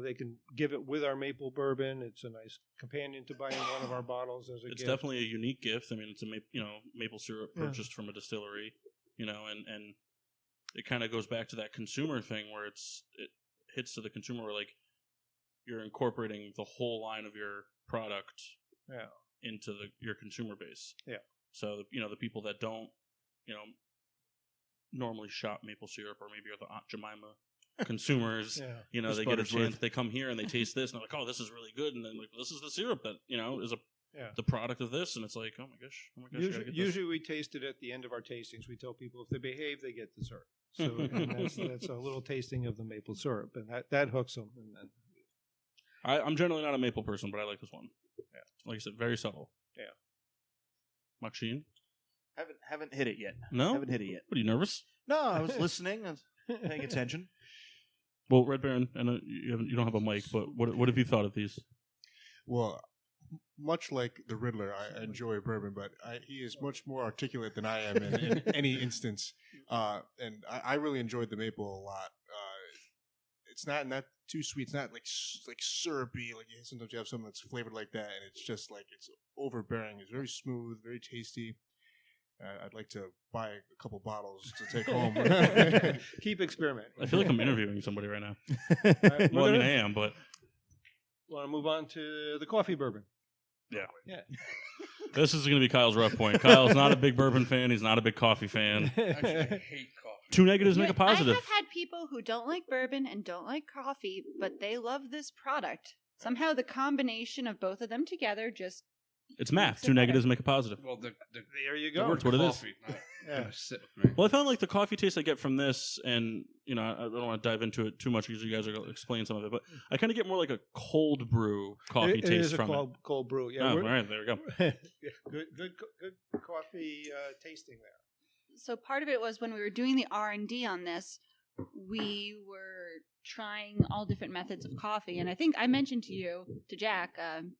They can give it with our maple bourbon. It's a nice companion to buying one of our bottles as a gift. It's definitely a unique gift. I mean, it's a maple syrup purchased from a distillery, and it kind of goes back to that consumer thing where it hits to the consumer where like you're incorporating the whole line of your product into your consumer base. Yeah. So the people that don't normally shop maple syrup or maybe are the Aunt Jemima consumers, they get a chance. They come here and they taste this and they're like, "Oh, this is really good," and then like, "This is the syrup that is the product of this," and it's like, "Oh my gosh!" Usually we taste it at the end of our tastings. We tell people if they behave, they get dessert. So and that's a little tasting of the maple syrup, and that hooks them. And then I'm generally not a maple person, but I like this one. Yeah, like I said, very subtle. Yeah. Maxine? Haven't hit it yet. No, haven't hit it yet. What, are you nervous? No, I was listening and paying attention. Well, Red Baron, and you don't have a mic, but what have you thought of these? Well, much like the Riddler, I enjoy bourbon, but he is much more articulate than I am in any instance. And I really enjoyed the maple a lot. It's not too sweet. It's not like syrupy. Like sometimes you have something that's flavored like that, and it's just like it's overbearing. It's very smooth, very tasty. I'd like to buy a couple bottles to take home. Keep experimenting. I feel like I'm interviewing somebody right now. Well, I am, but... Want to move on to the coffee bourbon? Yeah. This is going to be Kyle's rough point. Kyle's not a big bourbon fan. He's not a big coffee fan. Actually, I hate coffee. Two negatives make a positive. I have had people who don't like bourbon and don't like coffee, but they love this product. Somehow the combination of both of them together just... It's math. Two negatives make a positive. Well, there you go. That's what it is. Sit with me. Well, I found like the coffee taste I get from this, and I don't want to dive into it too much because you guys are going to explain some of it, but I kind of get more like a cold brew coffee taste from it. Cold brew. Yeah. Oh, all right, there we go. Good coffee tasting there. So part of it was when we were doing the R&D on this, we were trying all different methods of coffee, and I think I mentioned to Jack,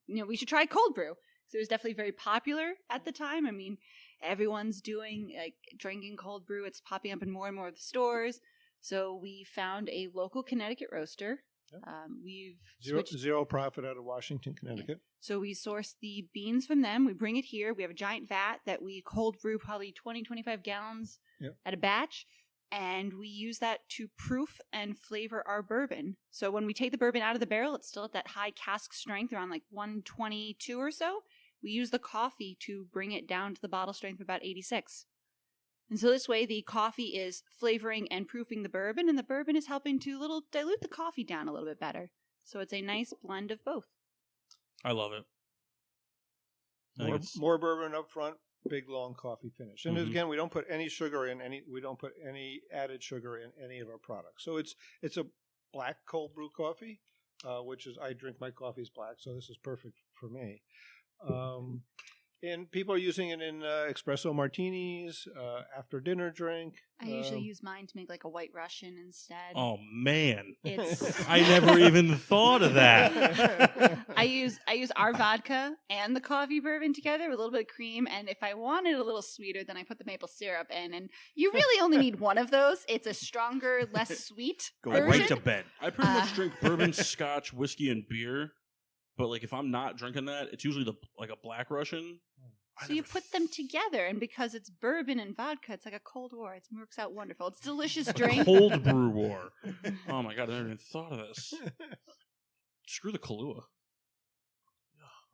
we should try cold brew. So it was definitely very popular at the time. I mean, everyone's drinking cold brew. It's popping up in more and more of the stores. So we found a local Connecticut roaster. Yep. We've zero profit out of Washington, Connecticut. Yeah. So we source the beans from them. We bring it here. We have a giant vat that we cold brew probably 20, 25 gallons at a batch. And we use that to proof and flavor our bourbon. So when we take the bourbon out of the barrel, it's still at that high cask strength, around like 122 or so. We use the coffee to bring it down to the bottle strength of about 86. And so this way, the coffee is flavoring and proofing the bourbon, and the bourbon is helping to dilute the coffee down a little bit better. So it's a nice blend of both. I love it. More bourbon up front, big long coffee finish. And again, we don't put any sugar in we don't put any added sugar in any of our products. So it's a black cold brew coffee, which is, I drink my coffees black, so this is perfect for me. And people are using it in espresso martinis, after dinner drink. I usually use mine to make like a white Russian instead. Oh man, it's I never even thought of that. I use our vodka and the coffee bourbon together with a little bit of cream, and if I want it a little sweeter, then I put the maple syrup in. And you really only need one of those. It's a stronger, less sweet version. Right to bed. I pretty much drink bourbon, scotch, whiskey, and beer. But like if I'm not drinking that, it's usually like a black Russian. So you put them together, and because it's bourbon and vodka, it's like a Cold War. It works out wonderful. It's a delicious drink. Cold brew war. Oh my god, I never even thought of this. Screw the Kahlua.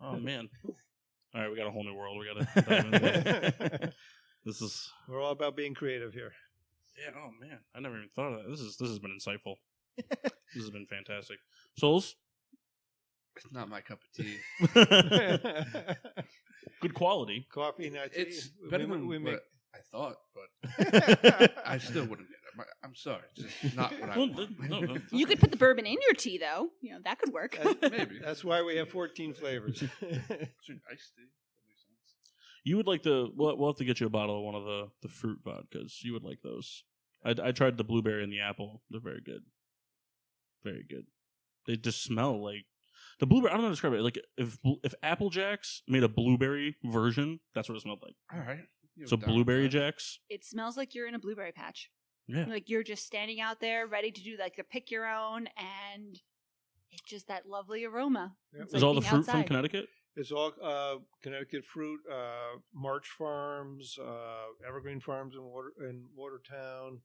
Oh man. All right, we got a whole new world. We got to dive into. We're all about being creative here. Yeah. Oh man, I never even thought of that. This has been insightful. This has been fantastic. Souls. It's not my cup of tea. Good quality. Coffee, not tea. It's better than what I thought, but I still wouldn't get it. I'm sorry. It's just not what I want. No. You could put the bourbon in your tea, though. That could work. Maybe. That's why we have 14 flavors. It's an iced tea. That makes sense. You would like we'll have to get you a bottle of one of the fruit vodkas. You would like those. I tried the blueberry and the apple. They're very good. Very good. They just smell like the blueberry. I don't know how to describe it. Like if Apple Jacks made a blueberry version, that's what it smelled like. All right. So blueberry Jacks. It smells like you're in a blueberry patch. Yeah. Like you're just standing out there ready to do like the pick your own, and it's just that lovely aroma. Yep. It's Is like all the being fruit from outside. Connecticut? It's all Connecticut fruit, March Farms, Evergreen Farms in Watertown.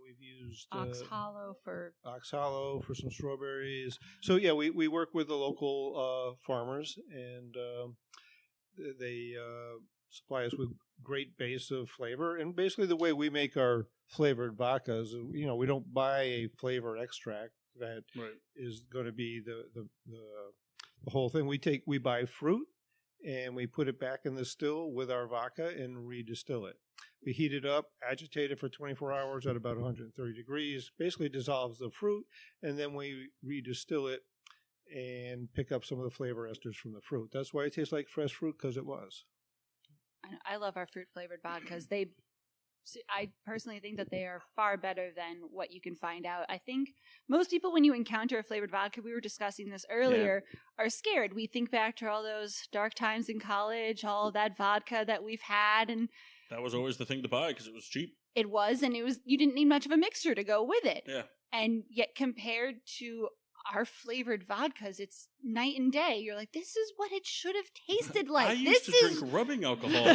We've used Ox Hollow for Ox Hollow for some strawberries. So yeah, we work with the local farmers, and they supply us with great base of flavor. And basically, the way we make our flavored vodkas, we don't buy a flavor extract that is going to be the whole thing. We buy fruit and we put it back in the still with our vodka and redistill it. We heat it up, agitate it for 24 hours at about 130 degrees, basically dissolves the fruit, and then we redistill it and pick up some of the flavor esters from the fruit. That's why it tastes like fresh fruit, because it was. I love our fruit flavored vodkas. I personally think that they are far better than what you can find out. I think most people, when you encounter a flavored vodka, we were discussing this earlier, are scared. We think back to all those dark times in college, all that vodka that we've had, and that was always the thing to buy because it was cheap. It was, and you didn't need much of a mixture to go with it. Yeah. And yet compared to our flavored vodkas, it's night and day. You're like, this is what it should have tasted like. I used to drink rubbing alcohol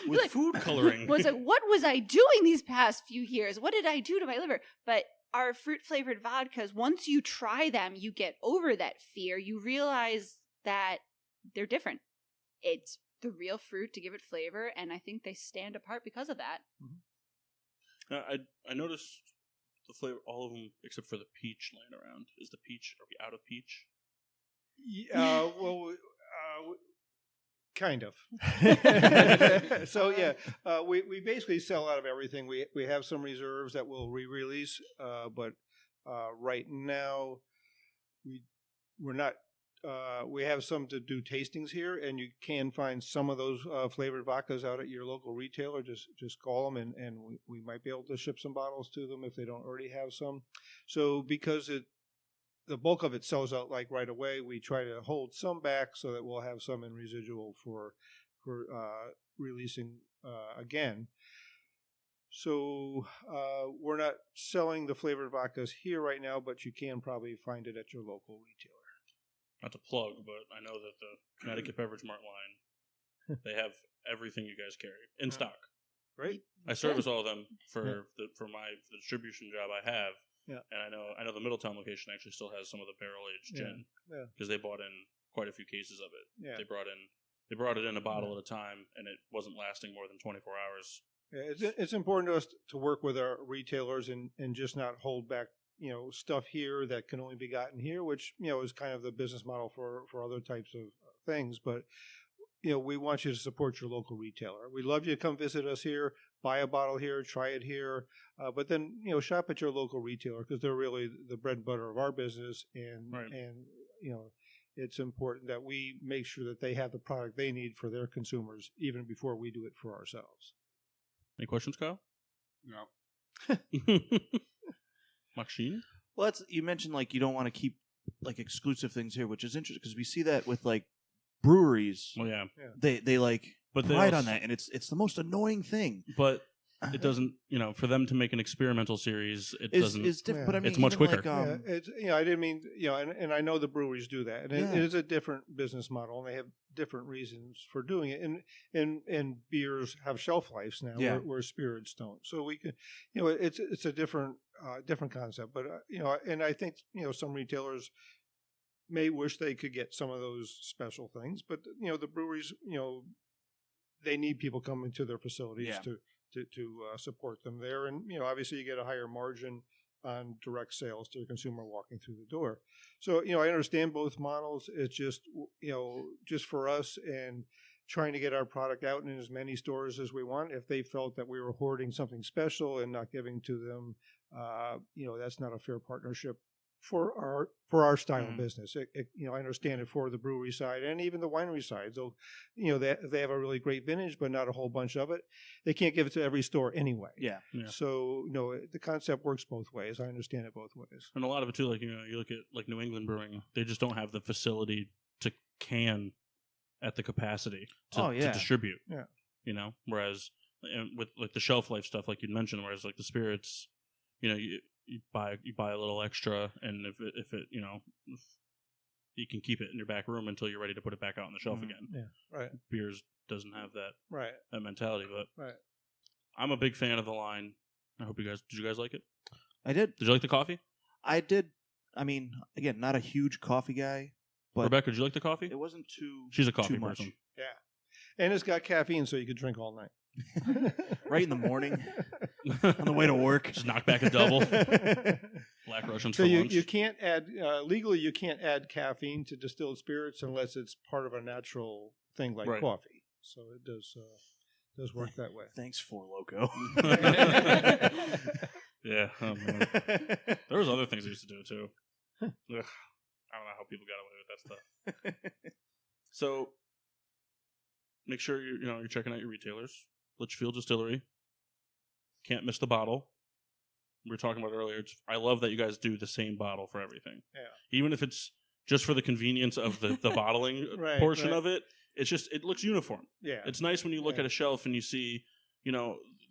with like, food coloring. Was like, what was I doing these past few years? What did I do to my liver? But our fruit flavored vodkas, once you try them, you get over that fear. You realize that they're different. It's the real fruit to give it flavor, and I think they stand apart because of that. Mm-hmm. I noticed the flavor, all of them except for the peach laying around. Is the peach, are we out of peach? Well, kind of. So yeah, we basically sell out of everything. We have some reserves that we'll re-release, but right now we're not. We have some to do tastings here, and you can find some of those flavored vodkas out at your local retailer. Just call them, and we might be able to ship some bottles to them if they don't already have some. So because the bulk of it sells out like right away, we try to hold some back so that we'll have some in residual for releasing again. So we're not selling the flavored vodkas here right now, but you can probably find it at your local retailer. Not to plug, but I know that the Connecticut Beverage Mart line, they have everything you guys carry in stock. Great. I service all of them for the distribution job I have. Yeah. And I know the Middletown location actually still has some of the barrel aged gin because they bought in quite a few cases of it. Yeah. They brought it in a bottle at a time, and it wasn't lasting more than 24 hours. Yeah, it's important to us to work with our retailers and just not hold back stuff here that can only be gotten here, which is kind of the business model for other types of things. But we want you to support your local retailer. We'd love you to come visit us here, buy a bottle here, try it here, but then shop at your local retailer, because they're really the bread and butter of our business, and it's important that we make sure that they have the product they need for their consumers even before we do it for ourselves. Any questions, Kyle? No. Machine? Well, you mentioned like you don't want to keep like exclusive things here, which is interesting because we see that with like breweries. Well, yeah. They like but pride on that, and it's the most annoying thing. But it doesn't, for them to make an experimental series, doesn't. It's different, but I mean, it's much quicker. Like, it's I didn't mean and I know the breweries do that, and it is a different business model, and they have different reasons for doing it. And beers have shelf lives now, where spirits don't. So we can, it's a different concept. But and I think some retailers may wish they could get some of those special things, but the breweries, they need people coming to their facilities to support them there, and obviously you get a higher margin on direct sales to the consumer walking through the door. So I understand both models. It's just just for us and trying to get our product out in as many stores as we want. If they felt that we were hoarding something special and not giving to them, that's not a fair partnership for our style of business. I understand it for the brewery side and even the winery side. So, they have a really great vintage, but not a whole bunch of it. They can't give it to every store anyway. Yeah. So, the concept works both ways. I understand it both ways. And a lot of it too, like, you look at like New England Brewing, they just don't have the facility to can at the capacity to distribute. Yeah. Whereas with like the shelf life stuff, like you mentioned, whereas like the spirits, you buy a little extra, and if you can keep it in your back room until you're ready to put it back out on the shelf again. Yeah, right. Beers doesn't have that that mentality, but right. I'm a big fan of the line. I hope did you guys like it? I did. Did you like the coffee? I did. I mean, again, not a huge coffee guy, but Rebecca, did you like the coffee? it wasn't too. She's a coffee too much. person. Yeah, and it's got caffeine, so you could drink all night. Right in the morning, on the way to work. Just knock back a double. Black Russians So for you lunch. can't add legally you can't add caffeine to distilled spirits unless it's part of a natural thing like Right. coffee. So it does work that way. Thanks, For Loco. Yeah. Oh, man. There was other things I used to do too. Ugh. I don't know how people got away with that stuff. So make sure you're checking out your retailers. Litchfield Distillery. Can't miss the bottle. We were talking about it earlier. I love that you guys do the same bottle for everything. Yeah. Even if it's just for the convenience of the bottling portion of it. It's just it looks uniform. Yeah. It's nice when you look at a shelf and you see,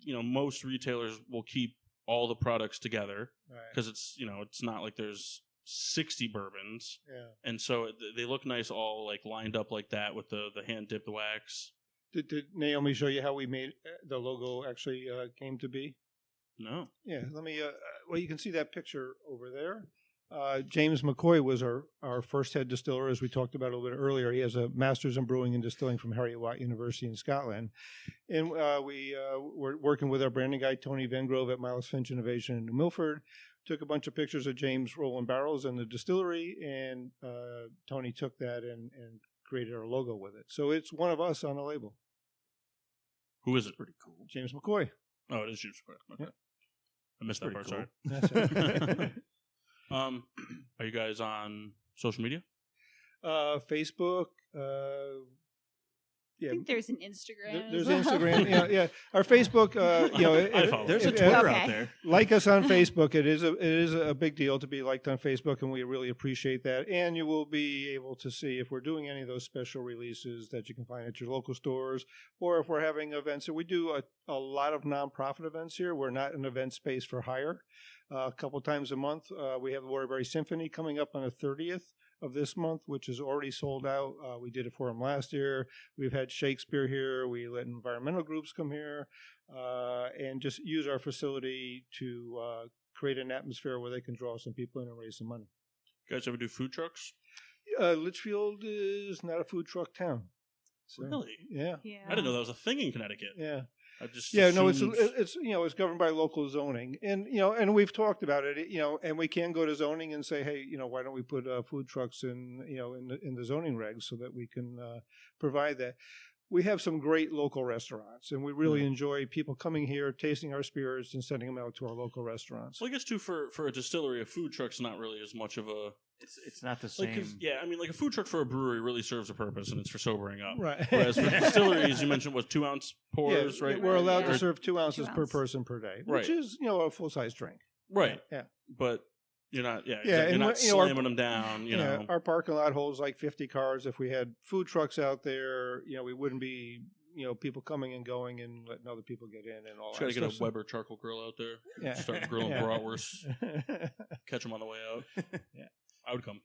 most retailers will keep all the products together because it's not like there's 60 bourbons. Yeah. And so they look nice all like lined up like that with the hand dipped wax. Did Naomi show you how we made the logo actually came to be? No. Yeah, let me. Well, you can see that picture over there. James McCoy was our first head distiller, as we talked about a little bit earlier. He has a master's in brewing and distilling from Heriot-Watt University in Scotland. And we were working with our branding guy, Tony Vengrove at Miles Finch Innovation in New Milford. Took a bunch of pictures of James rolling barrels in the distillery, and Tony took that and created our logo with it. So it's one of us on the label. Who is it? Pretty cool. James McCoy. Oh, it is James McCoy. Okay. Yep. I missed that part, Pretty sorry. That's it. Are you guys on social media? Facebook. I think there's an Instagram. There's as well. Instagram. Yeah. Our Facebook. I follow. There's a If- Twitter Okay. out there. Like us on Facebook. It is a big deal to be liked on Facebook, and we really appreciate that. And you will be able to see if we're doing any of those special releases that you can find at your local stores, or if we're having events. So we do a lot of nonprofit events here. We're not an event space for hire. A couple times a month, we have the Waterbury Symphony coming up on the 30th of this month, which is already sold out. We did it for them last year. We've had Shakespeare here. We let environmental groups come here and just use our facility to create an atmosphere where they can draw some people in and raise some money. You guys ever do food trucks? Litchfield is not a food truck town. So, Really? Yeah. Yeah. I didn't know that was a thing in Connecticut. Yeah. I just No, assumed- it's governed by local zoning, and and we've talked about it, and we can go to zoning and say, hey, why don't we put food trucks in the zoning regs so that we can provide that. We have some great local restaurants, and we really enjoy people coming here, tasting our spirits, and sending them out to our local restaurants. Well, I guess too for a distillery, a food truck's not really as much of a It's not the like. same. 'Cause, yeah, I mean, like a food truck for a brewery really serves a purpose, and it's for sobering up. Right. Whereas for distilleries, you mentioned 2-ounce pours, right? We're allowed Yeah. to serve 2 ounces 2 per ounce. person per day, Right. which is a full size drink. Right. Yeah. But you're not. Yeah. Yeah, You're and not our- slamming them down. You Yeah, know. our parking lot holds like 50 cars. If we had food trucks out there, we wouldn't be, people coming and going and letting other people get in and all Just got that to get stuff. a Weber charcoal grill out there. Yeah. Start grilling Yeah. bratwurst. Catch them on the way out. Yeah. I would come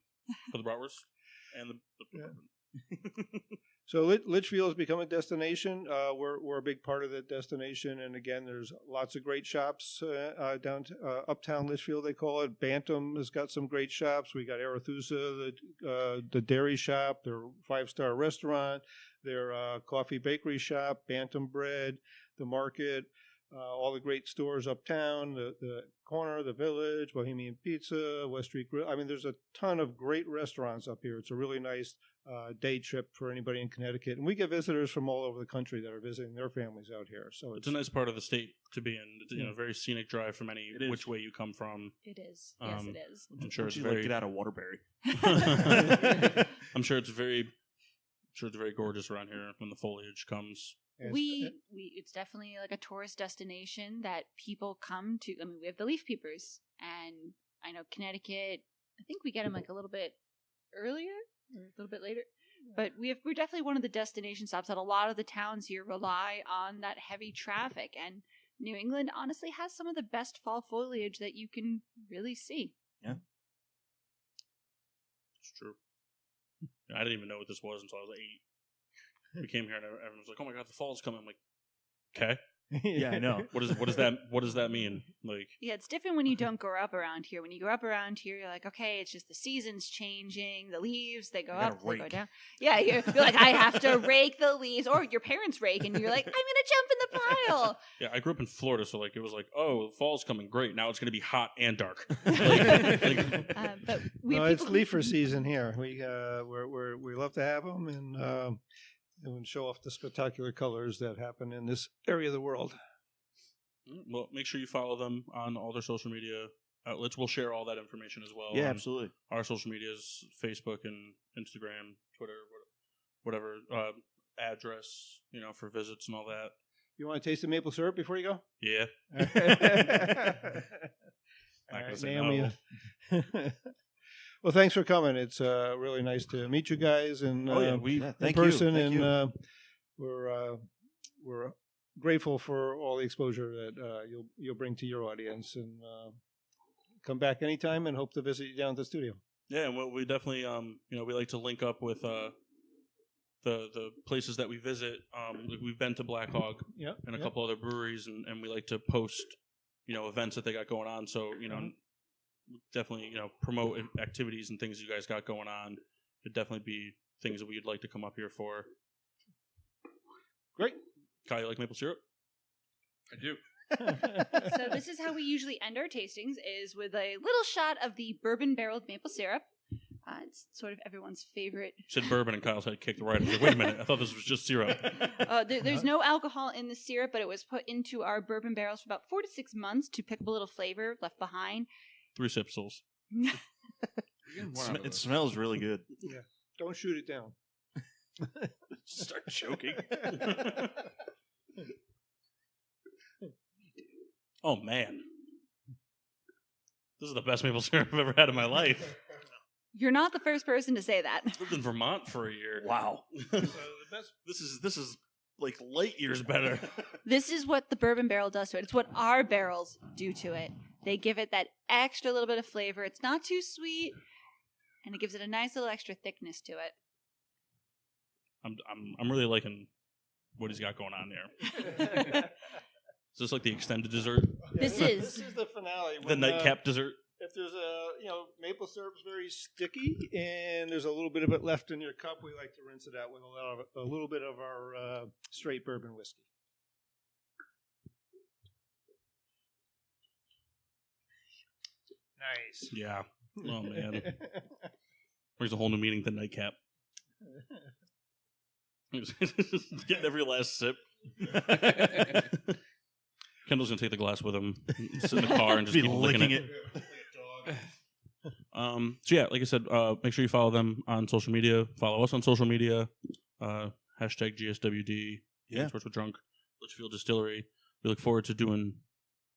for the bratwurst and the Yeah. So Litchfield has become a destination. We're a big part of that destination, and again, there's lots of great shops down uptown Litchfield. They call it. Bantam has got some great shops. We got Arethusa, the dairy shop, their 5-star restaurant, their coffee bakery shop, Bantam Bread, the market. All the great stores uptown, the corner, the Village, Bohemian Pizza, West Street Grill. I mean, there's a ton of great restaurants up here. It's a really nice day trip for anybody in Connecticut. And we get visitors from all over the country that are visiting their families out here. So it's a nice part of the state to be in. It's, a very scenic drive from which way you come from. It is. Yes, it is. I'm sure it's very... get out of Waterbury. I'm sure it's very gorgeous around here when the foliage comes. It's definitely like a tourist destination that people come to. I mean, we have the leaf peepers, and I know Connecticut, I think we get them like a little bit earlier or a little bit later. But we're definitely one of the destination stops that a lot of the towns here rely on that heavy traffic. And New England honestly has some of the best fall foliage that you can really see. Yeah. It's true. I didn't even know what this was until I was 8. We came here and everyone was like, "Oh my god, the fall's coming!" I'm like, "Okay, yeah, I know. What does that mean?" Like, yeah, it's different when you don't grow up around here. When you grow up around here, you're like, okay, it's just the seasons changing, the leaves they go up, they go down. Yeah, you're like, I have to rake the leaves, or your parents rake, and you're like, I'm gonna jump in the pile. Yeah, I grew up in Florida, so like it was like, oh, the fall's coming, great. Now it's gonna be hot and dark. But it's leafer season here. We love to have them and show off the spectacular colors that happen in this area of the world. Well, make sure you follow them on all their social media outlets. We'll share all that information as well. Yeah, absolutely. Our social medias, Facebook and Instagram, Twitter, whatever address, for visits and all that. You want to taste the maple syrup before you go? Yeah. All right, Naomi. Well, thanks for coming. It's really nice to meet you guys in person, and we're grateful for all the exposure that you'll bring to your audience, and come back anytime, and hope to visit you down at the studio. Yeah, and we definitely we like to link up with the places that we visit. We've been to Black Hog and a couple other breweries, and we like to post events that they got going on. So definitely, promote activities and things you guys got going on. It'd definitely be things that we'd like to come up here for. Great. Kyle, you like maple syrup? I do. So this is how we usually end our tastings, is with a little shot of the bourbon barreled maple syrup. It's sort of everyone's favorite. Said bourbon, and Kyle's head kicked right. I was like, wait a minute, I thought this was just syrup. There's no alcohol in the syrup, but it was put into our bourbon barrels for about 4 to 6 months to pick up a little flavor left behind. 3 sipsels. It smells really good. Yeah. Don't shoot it down. Start choking. Oh, man. This is the best maple syrup I've ever had in my life. You're not the first person to say that. I lived in Vermont for a year. Wow. This is like light years better. This is what the bourbon barrel does to it. It's what our barrels do to it. They give it that extra little bit of flavor. It's not too sweet, and it gives it a nice little extra thickness to it. I'm really liking what he's got going on there. Is this like the extended dessert? This is the finale. The nightcap dessert. If there's maple syrup's very sticky, and there's a little bit of it left in your cup, we like to rinse it out with a little bit of our straight bourbon whiskey. Nice. Yeah. Oh man. Brings a whole new meaning to nightcap. Getting every last sip. Kendall's gonna take the glass with him, sit in the car, and just keep licking it. So yeah, like I said, make sure you follow them on social media. Follow us on social media. Hashtag GSWD. Yeah. Sports with Drunk. Litchfield Distillery. We look forward to doing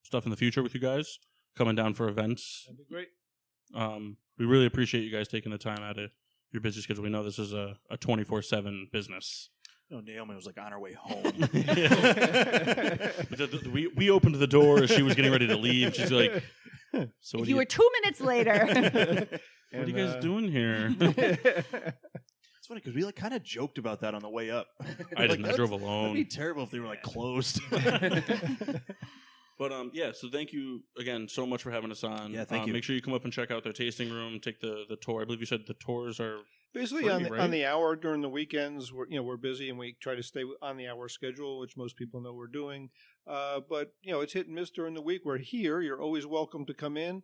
stuff in the future with you guys. Coming down for events. That'd be great. We really appreciate you guys taking the time out of your busy schedule. We know this is a 24/7 business. No, Naomi was like on her way home. We opened the door as she was getting ready to leave. She's like, "So you were 2 minutes later. What are you guys doing here?" It's funny because we like kind of joked about that on the way up. I didn't. I drove alone. It'd be terrible if they were like closed. But yeah, so thank you again so much for having us on. Yeah, thank you. Make sure you come up and check out their tasting room. Take the tour. I believe you said the tours are Basically, free, on the, right? on the hour during the weekends, we're busy and we try to stay on the hour schedule, which most people know we're doing. But it's hit and miss during the week. We're here. You're always welcome to come in.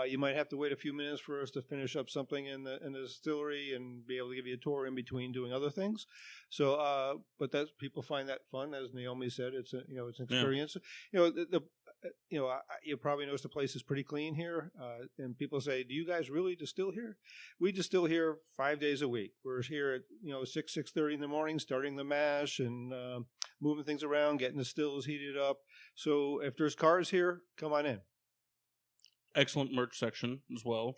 You might have to wait a few minutes for us to finish up something in the distillery and be able to give you a tour in between doing other things. So, but that people find that fun, as Naomi said. It's an experience. You probably noticed the place is pretty clean here. And people say, "Do you guys really distill here?" We distill here 5 days a week. We're here at 6:30 in the morning, starting the mash and moving things around, getting the stills heated up. So if there's cars here, come on in. Excellent merch section as well.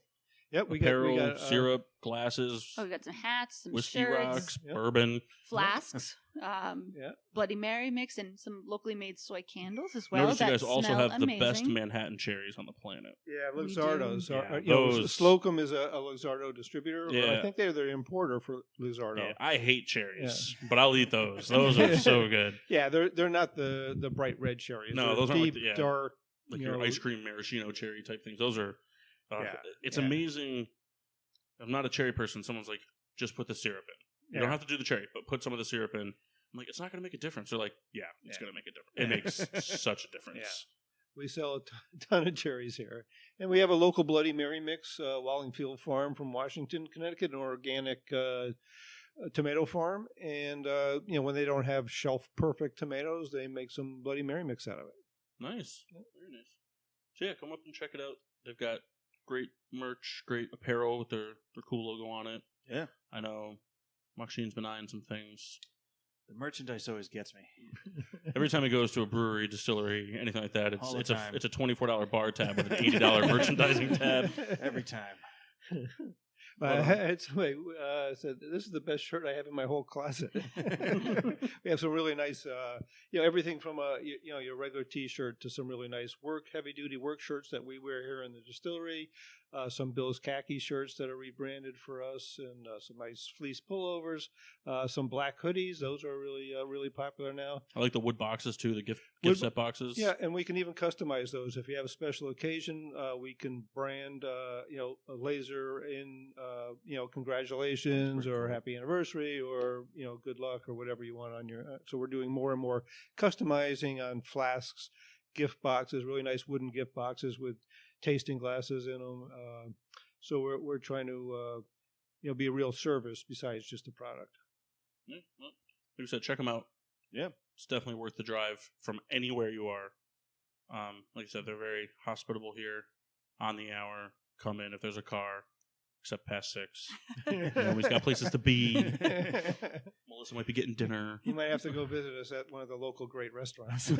Yep, we Apparel, got syrup, glasses, Oh, we got some hats, some whiskey shirts, rocks, Yep. bourbon. flasks, Yeah. Bloody Mary mix, and some locally made soy candles as well. Notice you that guys also smell have the best amazing. Manhattan cherries on the planet. Yeah, We Luxardo's. do. Yeah, Those. those- Slocum is a Luxardo distributor. Or Yeah. I think they're the importer for Luxardo. Yeah, I hate cherries, but I'll eat those. Those are so good. Yeah, they're not the bright red cherries. No, They're those aren't like deep, the- yeah. dark. Like you your know, ice cream maraschino cherry type things. Those are. It's yeah. amazing. I'm not a cherry person. Someone's like, just put the syrup in. You Yeah. don't have to do the cherry, but put some of the syrup in. I'm like, it's not going to make a difference. They're like, yeah, it's going to make a difference. It makes such a difference. We sell a ton of cherries here. And we have a local Bloody Mary mix, Wallingfield Farm from Washington, Connecticut, an organic tomato farm. And, when they don't have shelf-perfect tomatoes, they make some Bloody Mary mix out of it. Nice. Very nice. So, yeah, come up and check it out. They've got great merch, great apparel with their cool logo on it. Yeah. I know Makshin's been eyeing some things. The merchandise always gets me. Every time he goes to a brewery, distillery, anything like that, All the it's time. a $24 bar tab with an $80 merchandising tab. Every time. It's like, said, this is the best shirt I have in my whole closet. We have some really nice, everything from your regular T-shirt to some really nice heavy-duty work shirts that we wear here in the distillery. Some Bill's khaki shirts that are rebranded for us, and some nice fleece pullovers. Some black hoodies; those are really popular now. I like the wood boxes too, the gift set boxes. Yeah, and we can even customize those. If you have a special occasion, we can brand, a laser in, congratulations or happy anniversary or, good luck or whatever you want on your. So we're doing more and more customizing on flasks, gift boxes, really nice wooden gift boxes with tasting glasses in them. So we're trying to, be a real service besides just a product. Yeah, well, like I said, check them out. Yeah. It's definitely worth the drive from anywhere you are. Like I said, they're very hospitable here. On the hour, come in if there's a car, except past 6. We've got places to be. Melissa might be getting dinner. You might have to go visit us at one of the local great restaurants.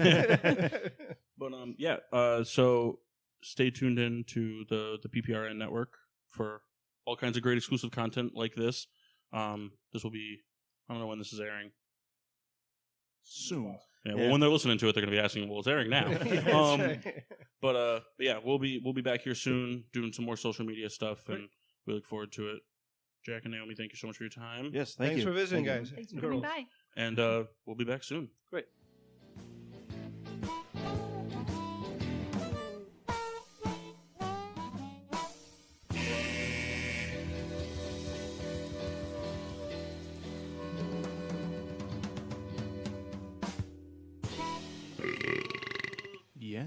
But so stay tuned in to the PPRN network for all kinds of great exclusive content like this. This will be, I don't know when this is airing. Soon. Yeah, well, when they're listening to it, they're going to be asking, well, it's airing now. But yeah, we'll be back here soon doing some more social media stuff, and we look forward to it. Jack and Naomi, thank you so much for your time. Yes, Thanks you. for visiting, Thank you. guys. Thanks for coming by. And we'll be back soon. Great. Yeah.